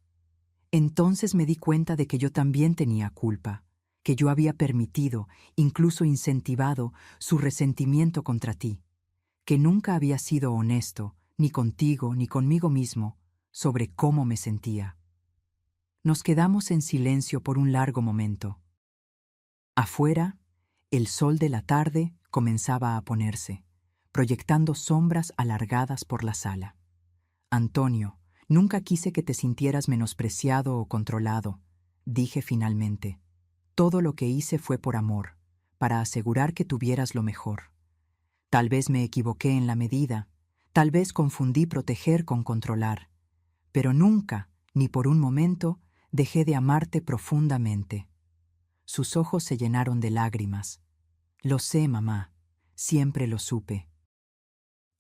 Entonces me di cuenta de que yo también tenía culpa, que yo había permitido, incluso incentivado, su resentimiento contra ti, que nunca había sido honesto, ni contigo ni conmigo mismo, sobre cómo me sentía. Nos quedamos en silencio por un largo momento. Afuera, el sol de la tarde comenzaba a ponerse, proyectando sombras alargadas por la sala. Antonio, nunca quise que te sintieras menospreciado o controlado, dije finalmente. Todo lo que hice fue por amor, para asegurar que tuvieras lo mejor. Tal vez me equivoqué en la medida, tal vez confundí proteger con controlar, pero nunca, ni por un momento, dejé de amarte profundamente. Sus ojos se llenaron de lágrimas. Lo sé, mamá, siempre lo supe.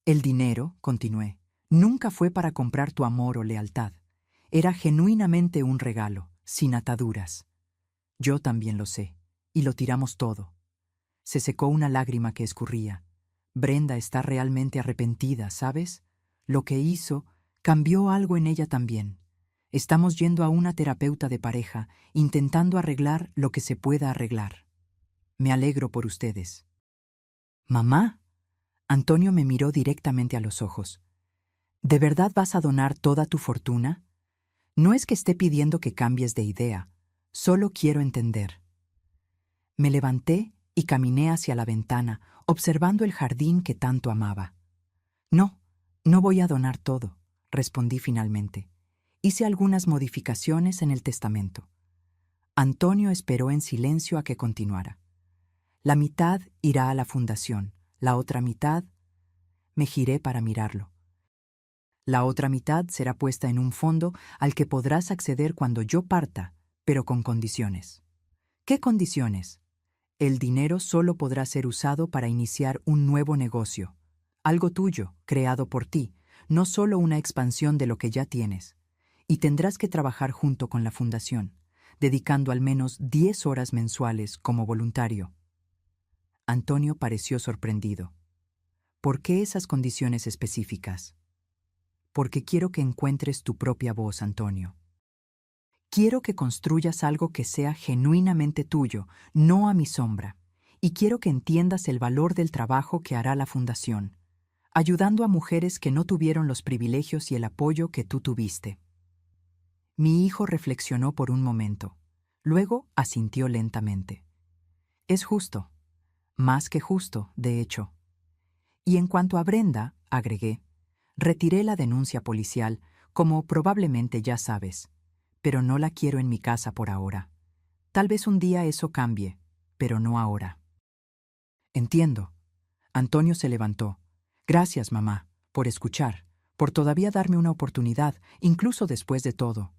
El dinero, continué, nunca fue para comprar tu amor o lealtad. Era genuinamente un regalo, sin ataduras. Yo también lo sé, y lo tiramos todo. Se secó una lágrima que escurría. Brenda está realmente arrepentida, ¿sabes? Lo que hizo cambió algo en ella también. Estamos yendo a una terapeuta de pareja, intentando arreglar lo que se pueda arreglar. Me alegro por ustedes. Mamá. Antonio me miró directamente a los ojos. ¿De verdad vas a donar toda tu fortuna? No es que esté pidiendo que cambies de idea, solo quiero entender. Me levanté y caminé hacia la ventana, observando el jardín que tanto amaba. No, no voy a donar todo, respondí finalmente. Hice algunas modificaciones en el testamento. Antonio esperó en silencio a que continuara. La mitad irá a la fundación, la otra mitad... Me giré para mirarlo. La otra mitad será puesta en un fondo al que podrás acceder cuando yo parta, pero con condiciones. ¿Qué condiciones? El dinero solo podrá ser usado para iniciar un nuevo negocio, algo tuyo, creado por ti, no solo una expansión de lo que ya tienes. Y tendrás que trabajar junto con la fundación, dedicando al menos 10 horas mensuales como voluntario. Antonio pareció sorprendido. ¿Por qué esas condiciones específicas? Porque quiero que encuentres tu propia voz, Antonio. Quiero que construyas algo que sea genuinamente tuyo, no a mi sombra. Y quiero que entiendas el valor del trabajo que hará la fundación, ayudando a mujeres que no tuvieron los privilegios y el apoyo que tú tuviste. Mi hijo reflexionó por un momento. Luego asintió lentamente. Es justo. Más que justo, de hecho. Y en cuanto a Brenda, agregué, retiré la denuncia policial, como probablemente ya sabes, pero no la quiero en mi casa por ahora. Tal vez un día eso cambie, pero no ahora. Entiendo. Antonio se levantó. Gracias, mamá, por escuchar, por todavía darme una oportunidad, incluso después de todo.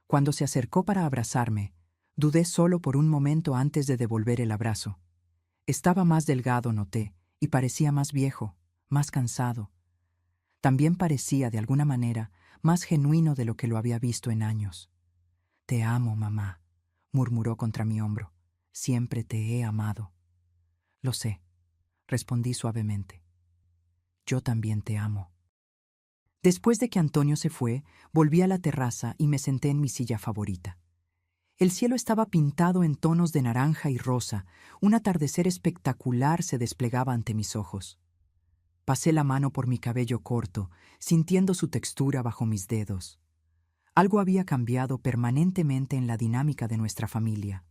Cuando se acercó para abrazarme, dudé solo por un momento antes de devolver el abrazo. Estaba más delgado, noté, y parecía más viejo, más cansado. También parecía, de alguna manera, más genuino de lo que lo había visto en años. Te amo, mamá, murmuró contra mi hombro. Siempre te he amado. Lo sé, respondí suavemente. Yo también te amo. Después de que Antonio se fue, volví a la terraza y me senté en mi silla favorita. El cielo estaba pintado en tonos de naranja y rosa. Un atardecer espectacular se desplegaba ante mis ojos. Pasé la mano por mi cabello corto, sintiendo su textura bajo mis dedos. Algo había cambiado permanentemente en la dinámica de nuestra familia.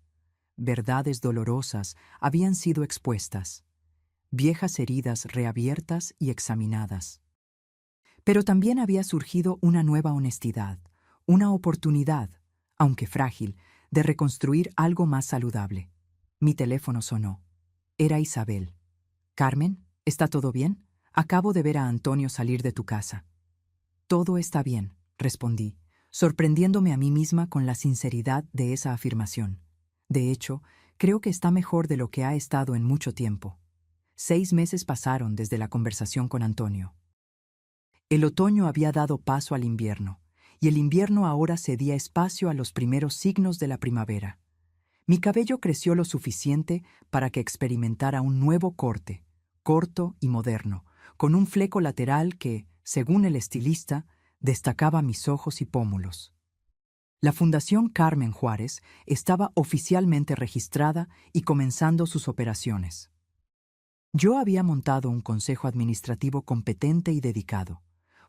Verdades dolorosas habían sido expuestas, viejas heridas reabiertas y examinadas. Pero también había surgido una nueva honestidad, una oportunidad, aunque frágil, de reconstruir algo más saludable. Mi teléfono sonó. Era Isabel. «Carmen, ¿está todo bien? Acabo de ver a Antonio salir de tu casa». «Todo está bien», respondí, sorprendiéndome a mí misma con la sinceridad de esa afirmación. De hecho, creo que está mejor de lo que ha estado en mucho tiempo. 6 meses pasaron desde la conversación con Antonio. El otoño había dado paso al invierno, y el invierno ahora cedía espacio a los primeros signos de la primavera. Mi cabello creció lo suficiente para que experimentara un nuevo corte, corto y moderno, con un fleco lateral que, según el estilista, destacaba mis ojos y pómulos. La Fundación Carmen Juárez estaba oficialmente registrada y comenzando sus operaciones. Yo había montado un consejo administrativo competente y dedicado,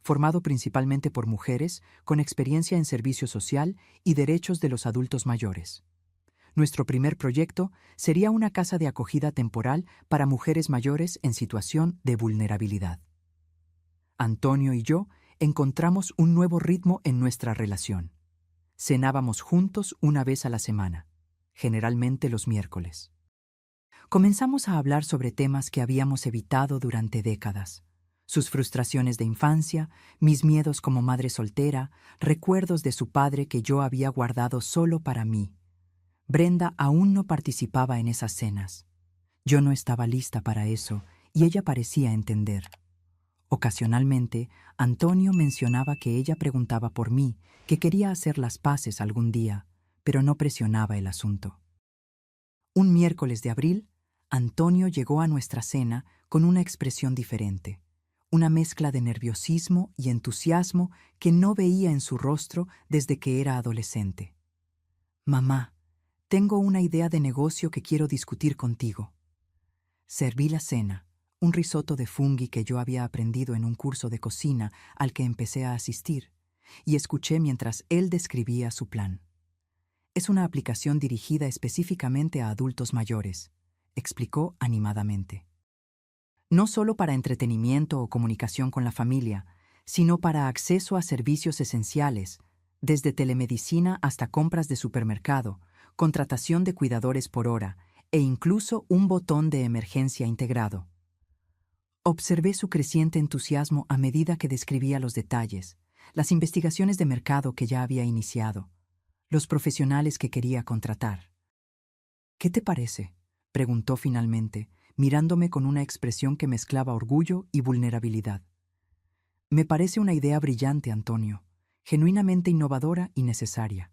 formado principalmente por mujeres con experiencia en servicio social y derechos de los adultos mayores. Nuestro primer proyecto sería una casa de acogida temporal para mujeres mayores en situación de vulnerabilidad. Antonio y yo encontramos un nuevo ritmo en nuestra relación. Cenábamos juntos una vez a la semana, generalmente los miércoles. Comenzamos a hablar sobre temas que habíamos evitado durante décadas. Sus frustraciones de infancia, mis miedos como madre soltera, recuerdos de su padre que yo había guardado solo para mí. Brenda aún no participaba en esas cenas. Yo no estaba lista para eso y ella parecía entender. Ocasionalmente, Antonio mencionaba que ella preguntaba por mí, que quería hacer las paces algún día, pero no presionaba el asunto. Un miércoles de abril, Antonio llegó a nuestra cena con una expresión diferente, una mezcla de nerviosismo y entusiasmo que no veía en su rostro desde que era adolescente. «Mamá, tengo una idea de negocio que quiero discutir contigo». Serví la cena, un risotto de funghi que yo había aprendido en un curso de cocina al que empecé a asistir, y escuché mientras él describía su plan. «Es una aplicación dirigida específicamente a adultos mayores», explicó animadamente. «No solo para entretenimiento o comunicación con la familia, sino para acceso a servicios esenciales, desde telemedicina hasta compras de supermercado, contratación de cuidadores por hora e incluso un botón de emergencia integrado». Observé su creciente entusiasmo a medida que describía los detalles, las investigaciones de mercado que ya había iniciado, los profesionales que quería contratar. «¿Qué te parece?», preguntó finalmente, mirándome con una expresión que mezclaba orgullo y vulnerabilidad. «Me parece una idea brillante, Antonio, genuinamente innovadora y necesaria».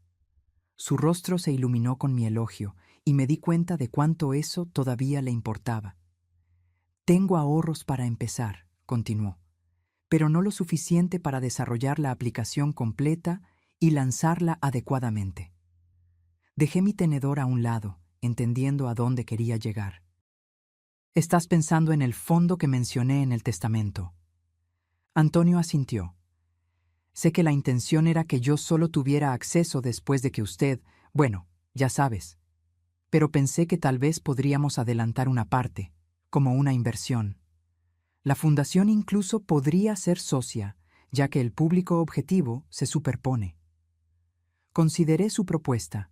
Su rostro se iluminó con mi elogio y me di cuenta de cuánto eso todavía le importaba. «Tengo ahorros para empezar», continuó, «pero no lo suficiente para desarrollar la aplicación completa y lanzarla adecuadamente». Dejé mi tenedor a un lado, entendiendo a dónde quería llegar. «Estás pensando en el fondo que mencioné en el testamento». Antonio asintió. «Sé que la intención era que yo solo tuviera acceso después de que usted, bueno, ya sabes. Pero pensé que tal vez podríamos adelantar una parte, como una inversión. La fundación incluso podría ser socia, ya que el público objetivo se superpone». Consideré su propuesta.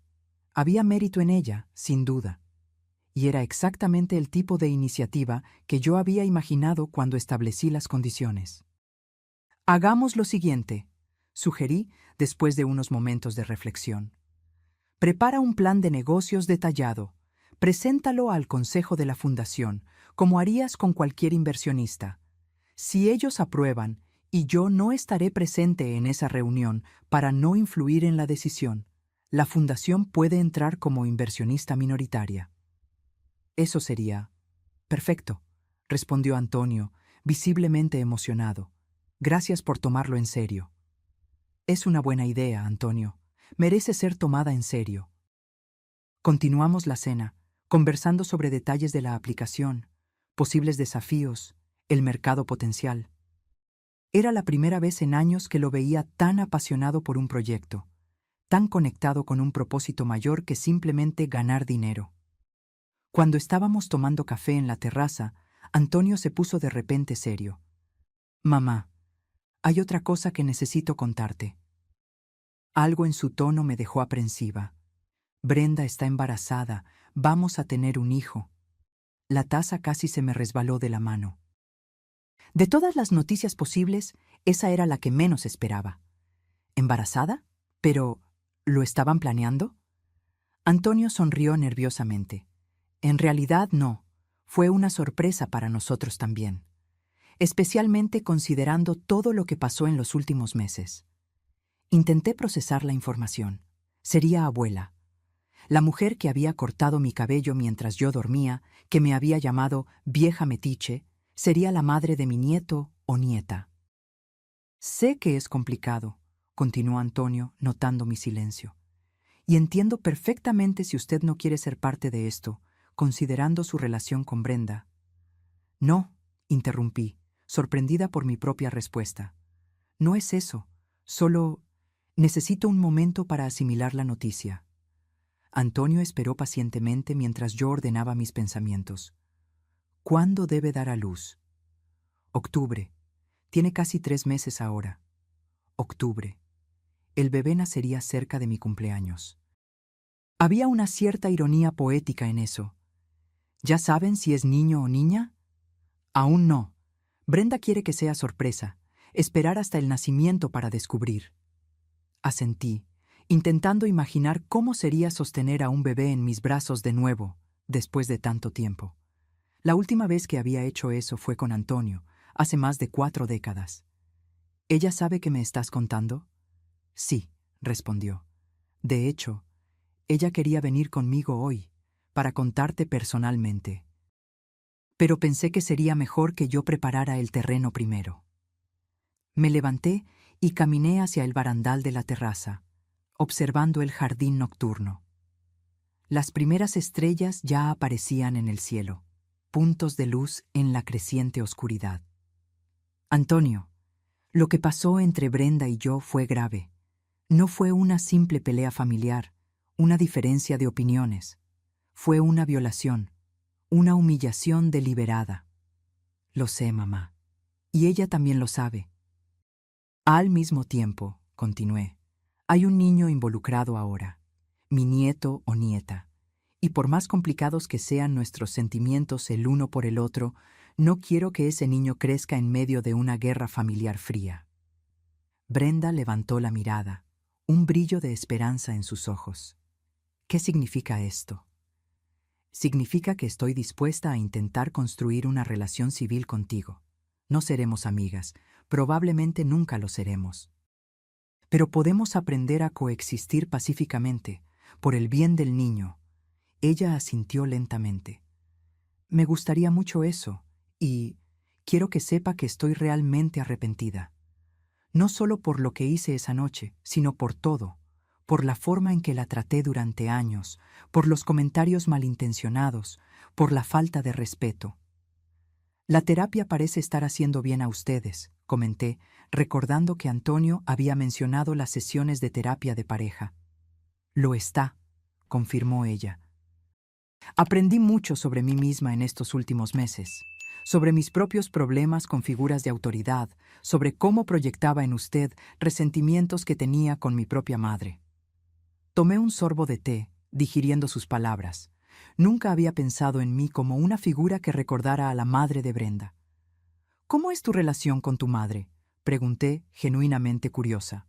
Había mérito en ella, sin duda. Y era exactamente el tipo de iniciativa que yo había imaginado cuando establecí las condiciones. «Hagamos lo siguiente», sugerí después de unos momentos de reflexión. «Prepara un plan de negocios detallado. Preséntalo al Consejo de la Fundación, como harías con cualquier inversionista. Si ellos aprueban, y yo no estaré presente en esa reunión para no influir en la decisión, la Fundación puede entrar como inversionista minoritaria». «Eso sería perfecto», respondió Antonio, visiblemente emocionado. «Gracias por tomarlo en serio». «Es una buena idea, Antonio. Merece ser tomada en serio». Continuamos la cena, conversando sobre detalles de la aplicación, posibles desafíos, el mercado potencial. Era la primera vez en años que lo veía tan apasionado por un proyecto, tan conectado con un propósito mayor que simplemente ganar dinero. Cuando estábamos tomando café en la terraza, Antonio se puso de repente serio. «Mamá, hay otra cosa que necesito contarte». Algo en su tono me dejó aprensiva. «Brenda está embarazada, vamos a tener un hijo». La taza casi se me resbaló de la mano. De todas las noticias posibles, esa era la que menos esperaba. ¿Embarazada? Pero, ¿lo estaban planeando? Antonio sonrió nerviosamente. En realidad no. Fue una sorpresa para nosotros también, especialmente considerando todo lo que pasó en los últimos meses. Intenté procesar la información. Sería abuela. La mujer que había cortado mi cabello mientras yo dormía, que me había llamado vieja metiche, sería la madre de mi nieto o nieta. Sé que es complicado, continuó Antonio, notando mi silencio. Y entiendo perfectamente si usted no quiere ser parte de esto, considerando su relación con Brenda. No, interrumpí, sorprendida por mi propia respuesta. No es eso, solo necesito un momento para asimilar la noticia. Antonio esperó pacientemente mientras yo ordenaba mis pensamientos. ¿Cuándo debe dar a luz? Octubre. Tiene casi 3 meses ahora. Octubre. El bebé nacería cerca de mi cumpleaños. Había una cierta ironía poética en eso. ¿Ya saben si es niño o niña? Aún no. Brenda quiere que sea sorpresa, esperar hasta el nacimiento para descubrir. Asentí, intentando imaginar cómo sería sostener a un bebé en mis brazos de nuevo, después de tanto tiempo. La última vez que había hecho eso fue con Antonio, hace más de 4 décadas. ¿Ella sabe que me estás contando? Sí, respondió. De hecho, ella quería venir conmigo hoy, para contarte personalmente. Pero pensé que sería mejor que yo preparara el terreno primero. Me levanté y caminé hacia el barandal de la terraza, observando el jardín nocturno. Las primeras estrellas ya aparecían en el cielo, puntos de luz en la creciente oscuridad. Antonio, lo que pasó entre Brenda y yo fue grave. No fue una simple pelea familiar, una diferencia de opiniones. Fue una violación, una humillación deliberada. Lo sé, mamá. Y ella también lo sabe. Al mismo tiempo, continué, hay un niño involucrado ahora, mi nieto o nieta, y por más complicados que sean nuestros sentimientos el uno por el otro, no quiero que ese niño crezca en medio de una guerra familiar fría. Brenda levantó la mirada, un brillo de esperanza en sus ojos. ¿Qué significa esto? Significa que estoy dispuesta a intentar construir una relación civil contigo. No seremos amigas, probablemente nunca lo seremos. Pero podemos aprender a coexistir pacíficamente, por el bien del niño. Ella asintió lentamente. Me gustaría mucho eso, y quiero que sepa que estoy realmente arrepentida. No solo por lo que hice esa noche, sino por todo, por la forma en que la traté durante años, por los comentarios malintencionados, por la falta de respeto. La terapia parece estar haciendo bien a ustedes, comenté, recordando que Antonio había mencionado las sesiones de terapia de pareja. Lo está, confirmó ella. Aprendí mucho sobre mí misma en estos últimos meses, sobre mis propios problemas con figuras de autoridad, sobre cómo proyectaba en usted resentimientos que tenía con mi propia madre. Tomé un sorbo de té, digiriendo sus palabras. Nunca había pensado en mí como una figura que recordara a la madre de Brenda. ¿Cómo es tu relación con tu madre?, pregunté, genuinamente curiosa.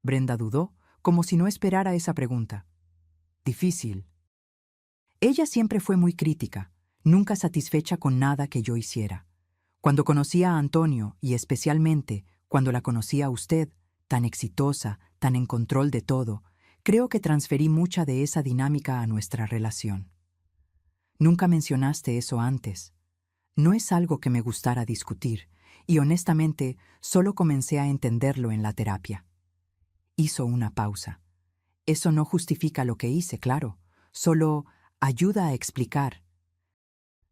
Brenda dudó, como si no esperara esa pregunta. Difícil. Ella siempre fue muy crítica, nunca satisfecha con nada que yo hiciera. Cuando conocí a Antonio, y especialmente cuando la conocí a usted, tan exitosa, tan en control de todo, creo que transferí mucha de esa dinámica a nuestra relación. Nunca mencionaste eso antes. No es algo que me gustara discutir, y honestamente solo comencé a entenderlo en la terapia. Hizo una pausa. Eso no justifica lo que hice, claro, solo ayuda a explicar.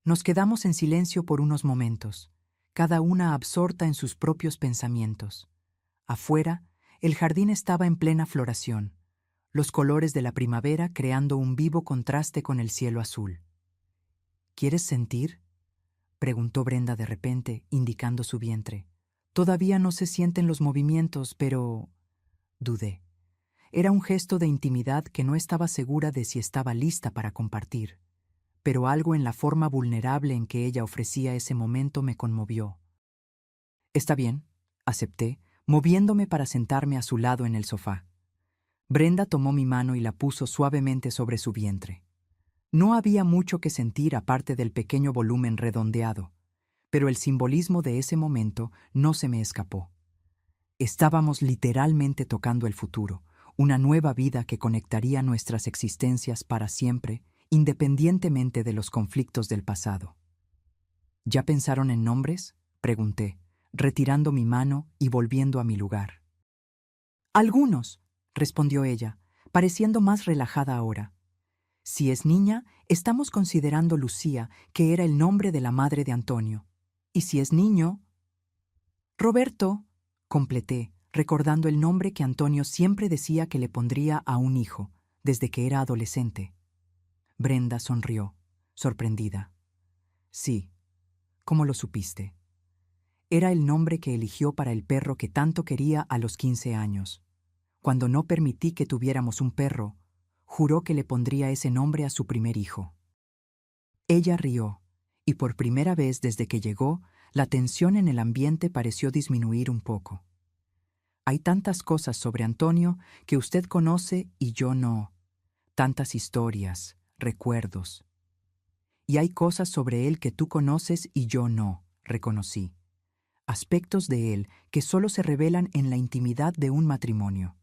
Nos quedamos en silencio por unos momentos, cada una absorta en sus propios pensamientos. Afuera, el jardín estaba en plena floración, los colores de la primavera creando un vivo contraste con el cielo azul. ¿Quieres sentir?, preguntó Brenda de repente, indicando su vientre. Todavía no se sienten los movimientos, pero... Dudé. Era un gesto de intimidad que no estaba segura de si estaba lista para compartir. Pero algo en la forma vulnerable en que ella ofrecía ese momento me conmovió. Está bien, acepté, moviéndome para sentarme a su lado en el sofá. Brenda tomó mi mano y la puso suavemente sobre su vientre. No había mucho que sentir aparte del pequeño volumen redondeado, pero el simbolismo de ese momento no se me escapó. Estábamos literalmente tocando el futuro, una nueva vida que conectaría nuestras existencias para siempre, independientemente de los conflictos del pasado. ¿Ya pensaron en nombres?, pregunté, retirando mi mano y volviendo a mi lugar. Algunos, respondió ella, pareciendo más relajada ahora. Si es niña, estamos considerando Lucía, que era el nombre de la madre de Antonio. Y si es niño... Roberto, completé, recordando el nombre que Antonio siempre decía que le pondría a un hijo, desde que era adolescente. Brenda sonrió, sorprendida. Sí, ¿cómo lo supiste? Era el nombre que eligió para el perro que tanto quería a los 15 años. Cuando no permití que tuviéramos un perro, juró que le pondría ese nombre a su primer hijo. Ella rió, y por primera vez desde que llegó, la tensión en el ambiente pareció disminuir un poco. Hay tantas cosas sobre Antonio que usted conoce y yo no. Tantas historias, recuerdos. Y hay cosas sobre él que tú conoces y yo no, reconocí. Aspectos de él que solo se revelan en la intimidad de un matrimonio.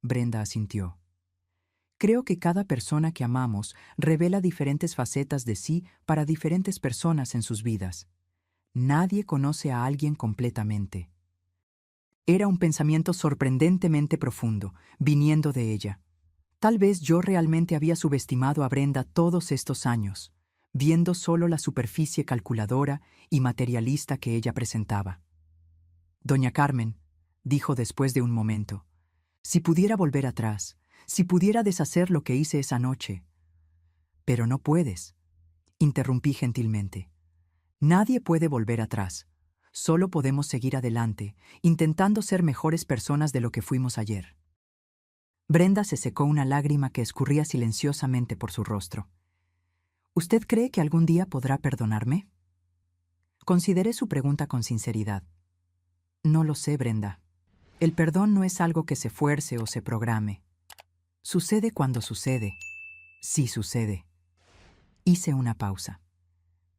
Brenda asintió. Creo que cada persona que amamos revela diferentes facetas de sí para diferentes personas en sus vidas. Nadie conoce a alguien completamente. Era un pensamiento sorprendentemente profundo, viniendo de ella. Tal vez yo realmente había subestimado a Brenda todos estos años, viendo solo la superficie calculadora y materialista que ella presentaba. Doña Carmen, dijo después de un momento, si pudiera volver atrás, si pudiera deshacer lo que hice esa noche. Pero no puedes, interrumpí gentilmente. Nadie puede volver atrás. Solo podemos seguir adelante, intentando ser mejores personas de lo que fuimos ayer. Brenda se secó una lágrima que escurría silenciosamente por su rostro. ¿Usted cree que algún día podrá perdonarme? Consideré su pregunta con sinceridad. No lo sé, Brenda. El perdón no es algo que se fuerce o se programe. Sucede cuando sucede. Sí sucede. Hice una pausa.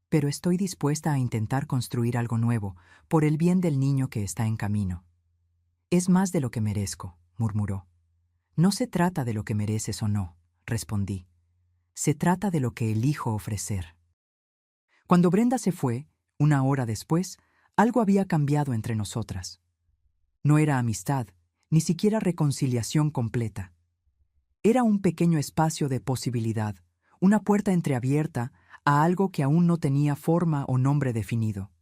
Pero estoy dispuesta a intentar construir algo nuevo, por el bien del niño que está en camino. Es más de lo que merezco, murmuró. No se trata de lo que mereces o no, respondí. Se trata de lo que elijo ofrecer. Cuando Brenda se fue, una hora después, algo había cambiado entre nosotras. No era amistad, ni siquiera reconciliación completa. Era un pequeño espacio de posibilidad, una puerta entreabierta a algo que aún no tenía forma o nombre definido.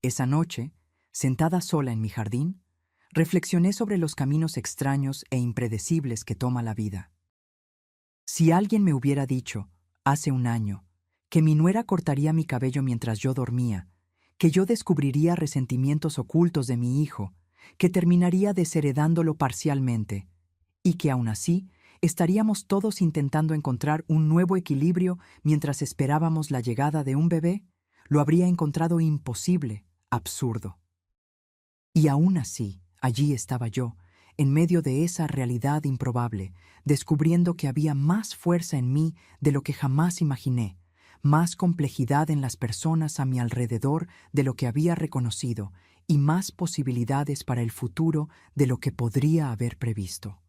Esa noche, sentada sola en mi jardín, reflexioné sobre los caminos extraños e impredecibles que toma la vida. Si alguien me hubiera dicho, hace un año, que mi nuera cortaría mi cabello mientras yo dormía, que yo descubriría resentimientos ocultos de mi hijo, que terminaría desheredándolo parcialmente, y que aún así estaríamos todos intentando encontrar un nuevo equilibrio mientras esperábamos la llegada de un bebé, lo habría encontrado imposible, absurdo. Y aún así, allí estaba yo, en medio de esa realidad improbable, descubriendo que había más fuerza en mí de lo que jamás imaginé, más complejidad en las personas a mi alrededor de lo que había reconocido y más posibilidades para el futuro de lo que podría haber previsto.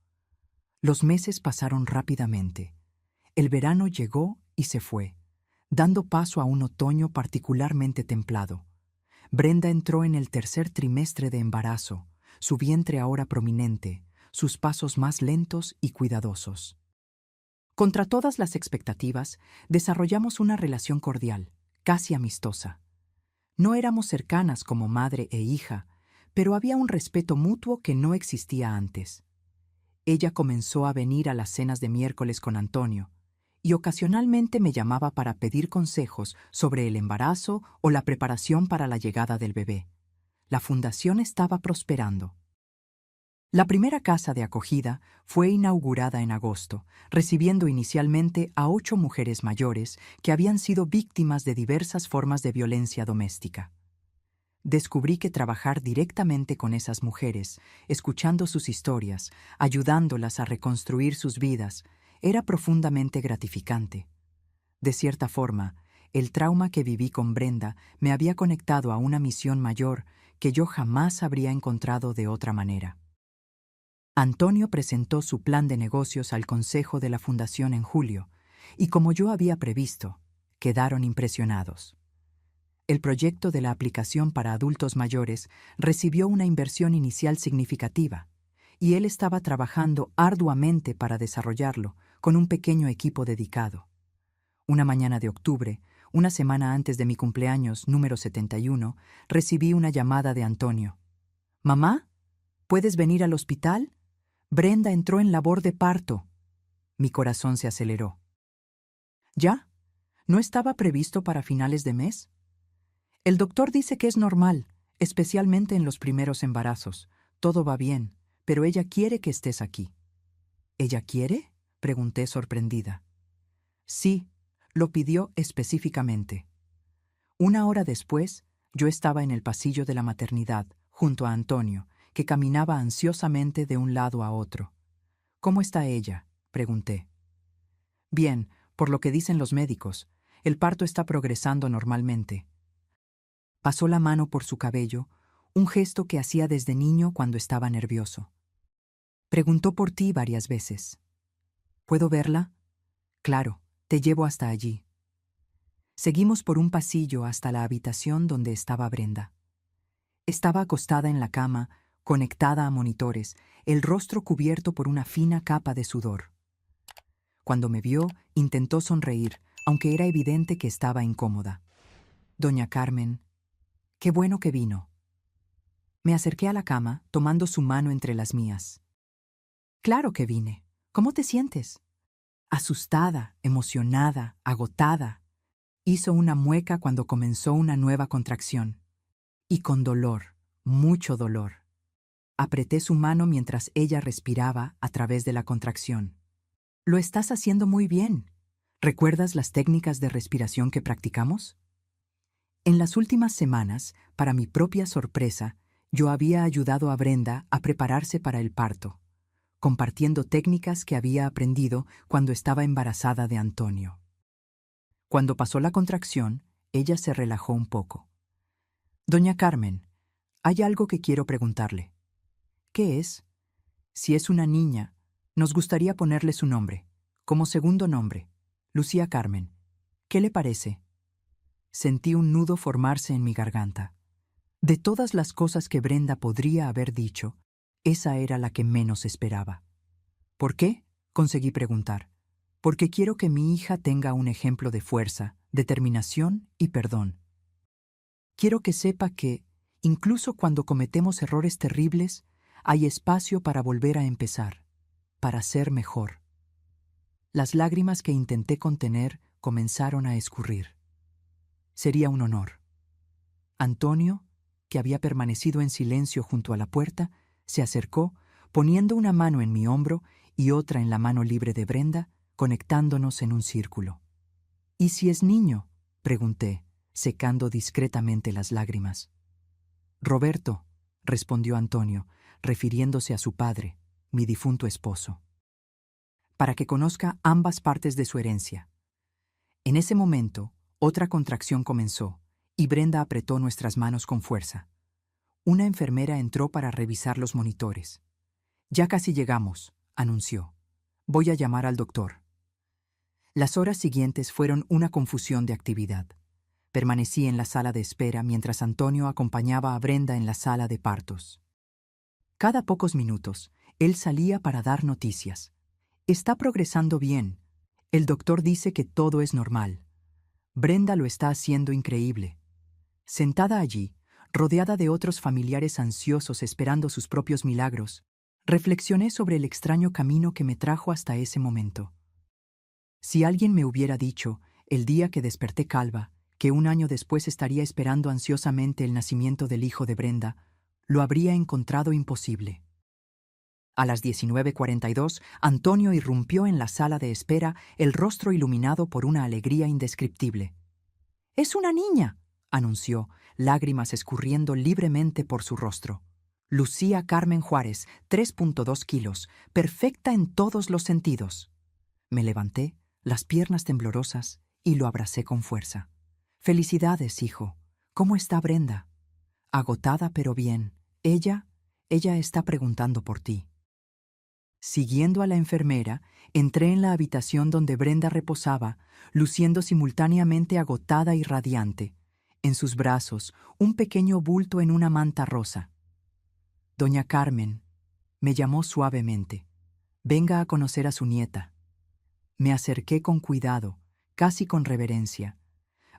Los meses pasaron rápidamente. El verano llegó y se fue, dando paso a un otoño particularmente templado. Brenda entró en el tercer trimestre de embarazo, su vientre ahora prominente, sus pasos más lentos y cuidadosos. Contra todas las expectativas, desarrollamos una relación cordial, casi amistosa. No éramos cercanas como madre e hija, pero había un respeto mutuo que no existía antes. Ella comenzó a venir a las cenas de miércoles con Antonio, y ocasionalmente me llamaba para pedir consejos sobre el embarazo o la preparación para la llegada del bebé. La fundación estaba prosperando. La primera casa de acogida fue inaugurada en agosto, recibiendo inicialmente a 8 mujeres mayores que habían sido víctimas de diversas formas de violencia doméstica. Descubrí que trabajar directamente con esas mujeres, escuchando sus historias, ayudándolas a reconstruir sus vidas, era profundamente gratificante. De cierta forma, el trauma que viví con Brenda me había conectado a una misión mayor que yo jamás habría encontrado de otra manera. Antonio presentó su plan de negocios al consejo de la fundación en julio, y como yo había previsto, quedaron impresionados. El proyecto de la aplicación para adultos mayores recibió una inversión inicial significativa, y él estaba trabajando arduamente para desarrollarlo con un pequeño equipo dedicado. Una mañana de octubre, una semana antes de mi cumpleaños número 71, recibí una llamada de Antonio. «Mamá, ¿puedes venir al hospital? Brenda entró en labor de parto». Mi corazón se aceleró. ¿Ya? ¿No estaba previsto para finales de mes? El doctor dice que es normal, especialmente en los primeros embarazos. Todo va bien, pero ella quiere que estés aquí. ¿Ella quiere?, pregunté sorprendida. Sí, lo pidió específicamente. Una hora después, yo estaba en el pasillo de la maternidad, junto a Antonio, que caminaba ansiosamente de un lado a otro. «¿Cómo está ella?», pregunté. «Bien, por lo que dicen los médicos. El parto está progresando normalmente». Pasó la mano por su cabello, un gesto que hacía desde niño cuando estaba nervioso. Preguntó por ti varias veces. «¿Puedo verla?» «Claro, te llevo hasta allí». Seguimos por un pasillo hasta la habitación donde estaba Brenda. Estaba acostada en la cama, conectada a monitores, el rostro cubierto por una fina capa de sudor. Cuando me vio, intentó sonreír, aunque era evidente que estaba incómoda. «Doña Carmen, qué bueno que vino». Me acerqué a la cama, tomando su mano entre las mías. «Claro que vine. ¿Cómo te sientes?» Asustada, emocionada, agotada. Hizo una mueca cuando comenzó una nueva contracción. Y con dolor, mucho dolor. Apreté su mano mientras ella respiraba a través de la contracción. «Lo estás haciendo muy bien. ¿Recuerdas las técnicas de respiración que practicamos?» En las últimas semanas, para mi propia sorpresa, yo había ayudado a Brenda a prepararse para el parto, compartiendo técnicas que había aprendido cuando estaba embarazada de Antonio. Cuando pasó la contracción, ella se relajó un poco. «Doña Carmen, hay algo que quiero preguntarle». «¿Qué es?» «Si es una niña, nos gustaría ponerle su nombre, como segundo nombre, Lucía Carmen. ¿Qué le parece?» Sentí un nudo formarse en mi garganta. De todas las cosas que Brenda podría haber dicho, esa era la que menos esperaba. «¿Por qué?», conseguí preguntar. «Porque quiero que mi hija tenga un ejemplo de fuerza, determinación y perdón. Quiero que sepa que, incluso cuando cometemos errores terribles, hay espacio para volver a empezar, para ser mejor». Las lágrimas que intenté contener comenzaron a escurrir. Sería un honor. Antonio, que había permanecido en silencio junto a la puerta, se acercó, poniendo una mano en mi hombro y otra en la mano libre de Brenda, conectándonos en un círculo. «¿Y si es niño?», pregunté, secando discretamente las lágrimas. «Roberto», respondió Antonio, refiriéndose a su padre, mi difunto esposo. «Para que conozca ambas partes de su herencia». En ese momento, otra contracción comenzó, y Brenda apretó nuestras manos con fuerza. Una enfermera entró para revisar los monitores. «Ya casi llegamos», anunció. «Voy a llamar al doctor». Las horas siguientes fueron una confusión de actividad. Permanecí en la sala de espera mientras Antonio acompañaba a Brenda en la sala de partos. Cada pocos minutos, él salía para dar noticias. «Está progresando bien. El doctor dice que todo es normal. Brenda lo está haciendo increíble». Sentada allí, rodeada de otros familiares ansiosos esperando sus propios milagros, reflexioné sobre el extraño camino que me trajo hasta ese momento. Si alguien me hubiera dicho, el día que desperté calva, que un año después estaría esperando ansiosamente el nacimiento del hijo de Brenda, lo habría encontrado imposible. A las 19:42, Antonio irrumpió en la sala de espera, el rostro iluminado por una alegría indescriptible. «¡Es una niña!», anunció, lágrimas escurriendo libremente por su rostro. Lucía Carmen Juárez, 3.2 kilos, perfecta en todos los sentidos. Me levanté, las piernas temblorosas, y lo abracé con fuerza. Felicidades, hijo. ¿Cómo está Brenda? Agotada pero bien. Ella está preguntando por ti. Siguiendo a la enfermera, entré en la habitación donde Brenda reposaba, luciendo simultáneamente agotada y radiante. En sus brazos, un pequeño bulto en una manta rosa. Doña Carmen, me llamó suavemente. Venga a conocer a su nieta. Me acerqué con cuidado, casi con reverencia.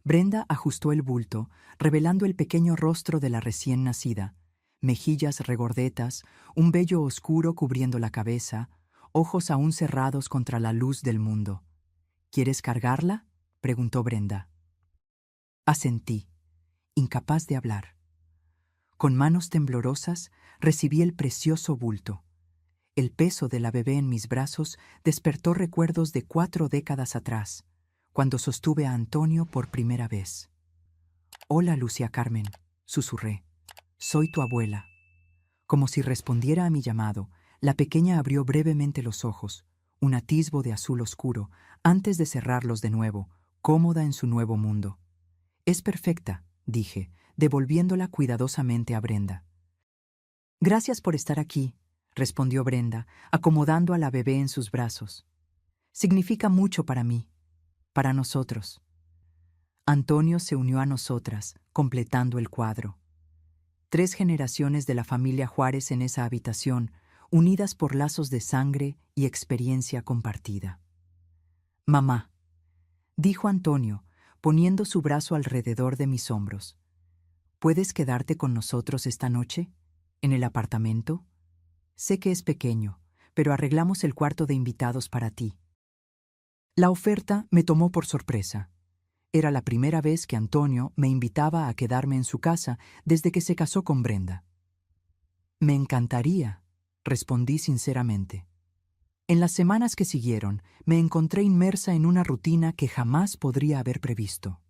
Brenda ajustó el bulto, revelando el pequeño rostro de la recién nacida. Mejillas regordetas, un vello oscuro cubriendo la cabeza, ojos aún cerrados contra la luz del mundo. ¿Quieres cargarla?, preguntó Brenda. Asentí, incapaz de hablar. Con manos temblorosas recibí el precioso bulto. El peso de la bebé en mis brazos despertó recuerdos de 4 décadas atrás, cuando sostuve a Antonio por primera vez. «Hola, Lucía Carmen», susurré. «Soy tu abuela». Como si respondiera a mi llamado, la pequeña abrió brevemente los ojos, un atisbo de azul oscuro, antes de cerrarlos de nuevo, cómoda en su nuevo mundo. «Es perfecta», dije, devolviéndola cuidadosamente a Brenda. «Gracias por estar aquí», respondió Brenda, acomodando a la bebé en sus brazos. «Significa mucho para mí, para nosotros». Antonio se unió a nosotras, completando el cuadro. 3 generaciones de la familia Juárez en esa habitación, unidas por lazos de sangre y experiencia compartida. «Mamá», dijo Antonio, poniendo su brazo alrededor de mis hombros. «¿Puedes quedarte con nosotros esta noche? ¿En el apartamento? Sé que es pequeño, pero arreglamos el cuarto de invitados para ti». La oferta me tomó por sorpresa. Era la primera vez que Antonio me invitaba a quedarme en su casa desde que se casó con Brenda. «Me encantaría», respondí sinceramente. En las semanas que siguieron, me encontré inmersa en una rutina que jamás podría haber previsto.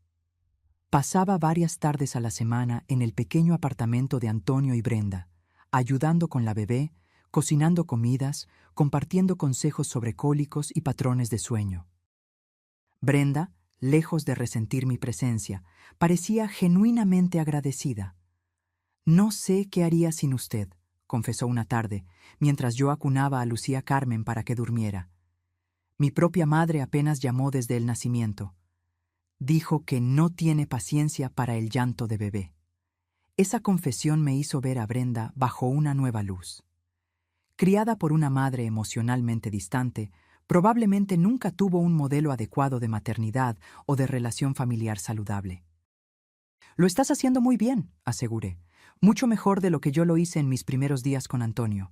Pasaba varias tardes a la semana en el pequeño apartamento de Antonio y Brenda, ayudando con la bebé, cocinando comidas, compartiendo consejos sobre cólicos y patrones de sueño. Brenda, lejos de resentir mi presencia, parecía genuinamente agradecida. «No sé qué haría sin usted», confesó una tarde, mientras yo acunaba a Lucía Carmen para que durmiera. Mi propia madre apenas llamó desde el nacimiento. Dijo que no tiene paciencia para el llanto de bebé. Esa confesión me hizo ver a Brenda bajo una nueva luz. Criada por una madre emocionalmente distante, probablemente nunca tuvo un modelo adecuado de maternidad o de relación familiar saludable. «Lo estás haciendo muy bien», aseguré. «Mucho mejor de lo que yo lo hice en mis primeros días con Antonio».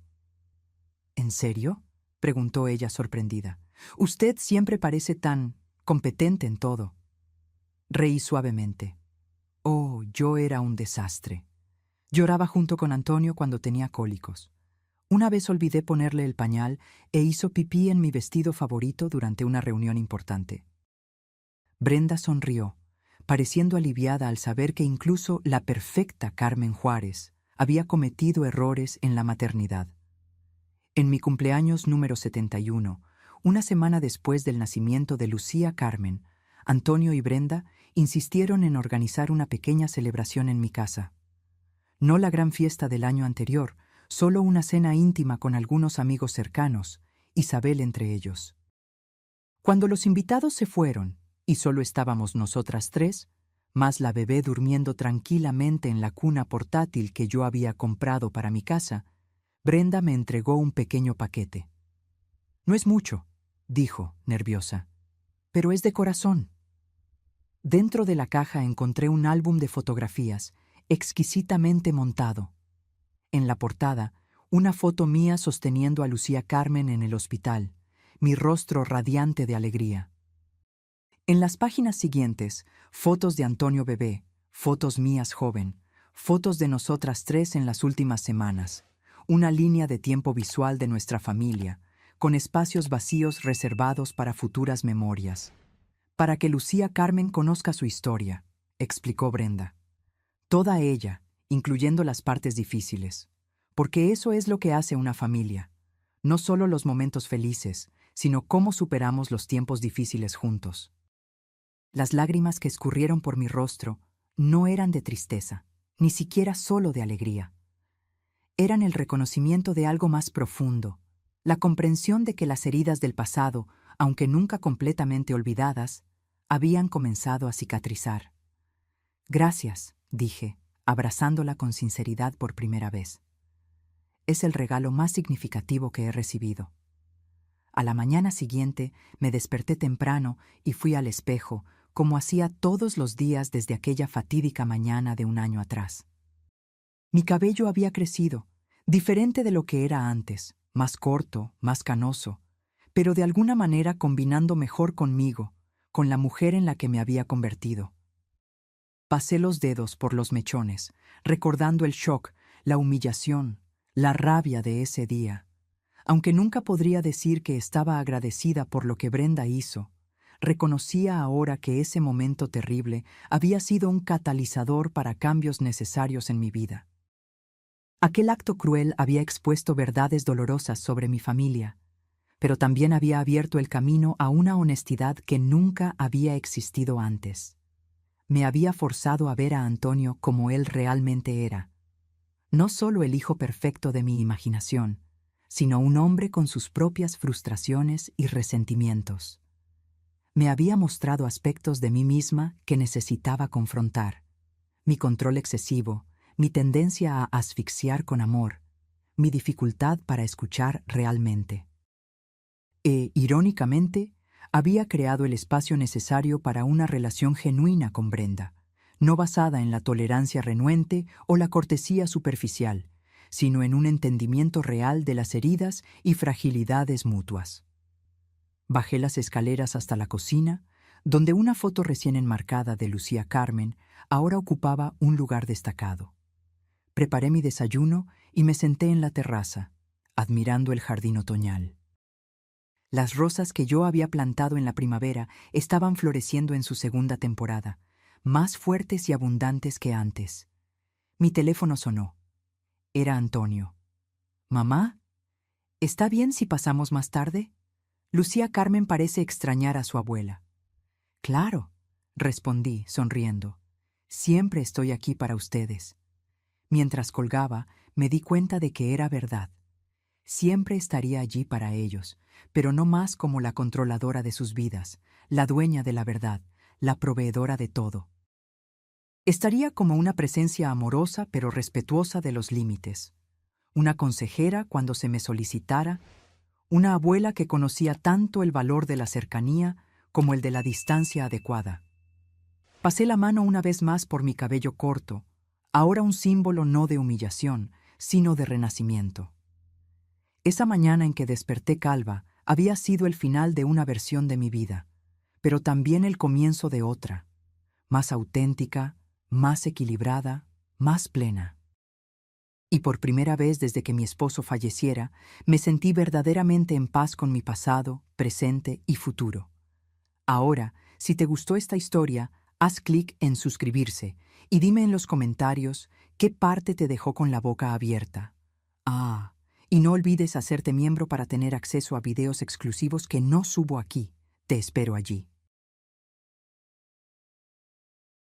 «¿En serio?», preguntó ella sorprendida. «Usted siempre parece tan competente en todo». Reí suavemente. Oh, yo era un desastre. Lloraba junto con Antonio cuando tenía cólicos. Una vez olvidé ponerle el pañal e hizo pipí en mi vestido favorito durante una reunión importante. Brenda sonrió, pareciendo aliviada al saber que incluso la perfecta Carmen Juárez había cometido errores en la maternidad. En mi cumpleaños número 71, una semana después del nacimiento de Lucía Carmen, Antonio y Brenda insistieron en organizar una pequeña celebración en mi casa. No la gran fiesta del año anterior, solo una cena íntima con algunos amigos cercanos, Isabel entre ellos. Cuando los invitados se fueron, y solo estábamos nosotras 3, más la bebé durmiendo tranquilamente en la cuna portátil que yo había comprado para mi casa, Brenda me entregó un pequeño paquete. «No es mucho», dijo, nerviosa, «pero es de corazón». Dentro de la caja encontré un álbum de fotografías, exquisitamente montado. En la portada, una foto mía sosteniendo a Lucía Carmen en el hospital, mi rostro radiante de alegría. En las páginas siguientes, fotos de Antonio bebé, fotos mías joven, fotos de nosotras 3 en las últimas semanas, una línea de tiempo visual de nuestra familia, con espacios vacíos reservados para futuras memorias. «Para que Lucía Carmen conozca su historia», explicó Brenda. Toda ella, incluyendo las partes difíciles, porque eso es lo que hace una familia, no solo los momentos felices, sino cómo superamos los tiempos difíciles juntos. Las lágrimas que escurrieron por mi rostro no eran de tristeza, ni siquiera solo de alegría. Eran el reconocimiento de algo más profundo, la comprensión de que las heridas del pasado, aunque nunca completamente olvidadas, habían comenzado a cicatrizar. Gracias, dije, abrazándola con sinceridad por primera vez. Es el regalo más significativo que he recibido. A la mañana siguiente me desperté temprano y fui al espejo, como hacía todos los días desde aquella fatídica mañana de un año atrás. Mi cabello había crecido, diferente de lo que era antes, más corto, más canoso, pero de alguna manera combinando mejor conmigo, con la mujer en la que me había convertido. Pasé los dedos por los mechones, recordando el shock, la humillación, la rabia de ese día. Aunque nunca podría decir que estaba agradecida por lo que Brenda hizo, reconocía ahora que ese momento terrible había sido un catalizador para cambios necesarios en mi vida. Aquel acto cruel había expuesto verdades dolorosas sobre mi familia, pero también había abierto el camino a una honestidad que nunca había existido antes. Me había forzado a ver a Antonio como él realmente era, no solo el hijo perfecto de mi imaginación, sino un hombre con sus propias frustraciones y resentimientos. Me había mostrado aspectos de mí misma que necesitaba confrontar: mi control excesivo, mi tendencia a asfixiar con amor, mi dificultad para escuchar realmente. Irónicamente, había creado el espacio necesario para una relación genuina con Brenda, no basada en la tolerancia renuente o la cortesía superficial, sino en un entendimiento real de las heridas y fragilidades mutuas. Bajé las escaleras hasta la cocina, donde una foto recién enmarcada de Lucía Carmen ahora ocupaba un lugar destacado. Preparé mi desayuno y me senté en la terraza, admirando el jardín otoñal. Las rosas que yo había plantado en la primavera estaban floreciendo en su segunda temporada, más fuertes y abundantes que antes. Mi teléfono sonó. Era Antonio. «¿Mamá? ¿Está bien si pasamos más tarde?» Lucía Carmen parece extrañar a su abuela. «Claro», respondí, sonriendo. «Siempre estoy aquí para ustedes». Mientras colgaba, me di cuenta de que era verdad. Siempre estaría allí para ellos, pero no más como la controladora de sus vidas, la dueña de la verdad, la proveedora de todo. Estaría como una presencia amorosa pero respetuosa de los límites, una consejera cuando se me solicitara, una abuela que conocía tanto el valor de la cercanía como el de la distancia adecuada. Pasé la mano una vez más por mi cabello corto, ahora un símbolo no de humillación, sino de renacimiento. Esa mañana en que desperté calva había sido el final de una versión de mi vida, pero también el comienzo de otra, más auténtica, más equilibrada, más plena. Y por primera vez desde que mi esposo falleciera, me sentí verdaderamente en paz con mi pasado, presente y futuro. Ahora, si te gustó esta historia, haz clic en suscribirse y dime en los comentarios qué parte te dejó con la boca abierta. Y no olvides hacerte miembro para tener acceso a videos exclusivos que no subo aquí. Te espero allí.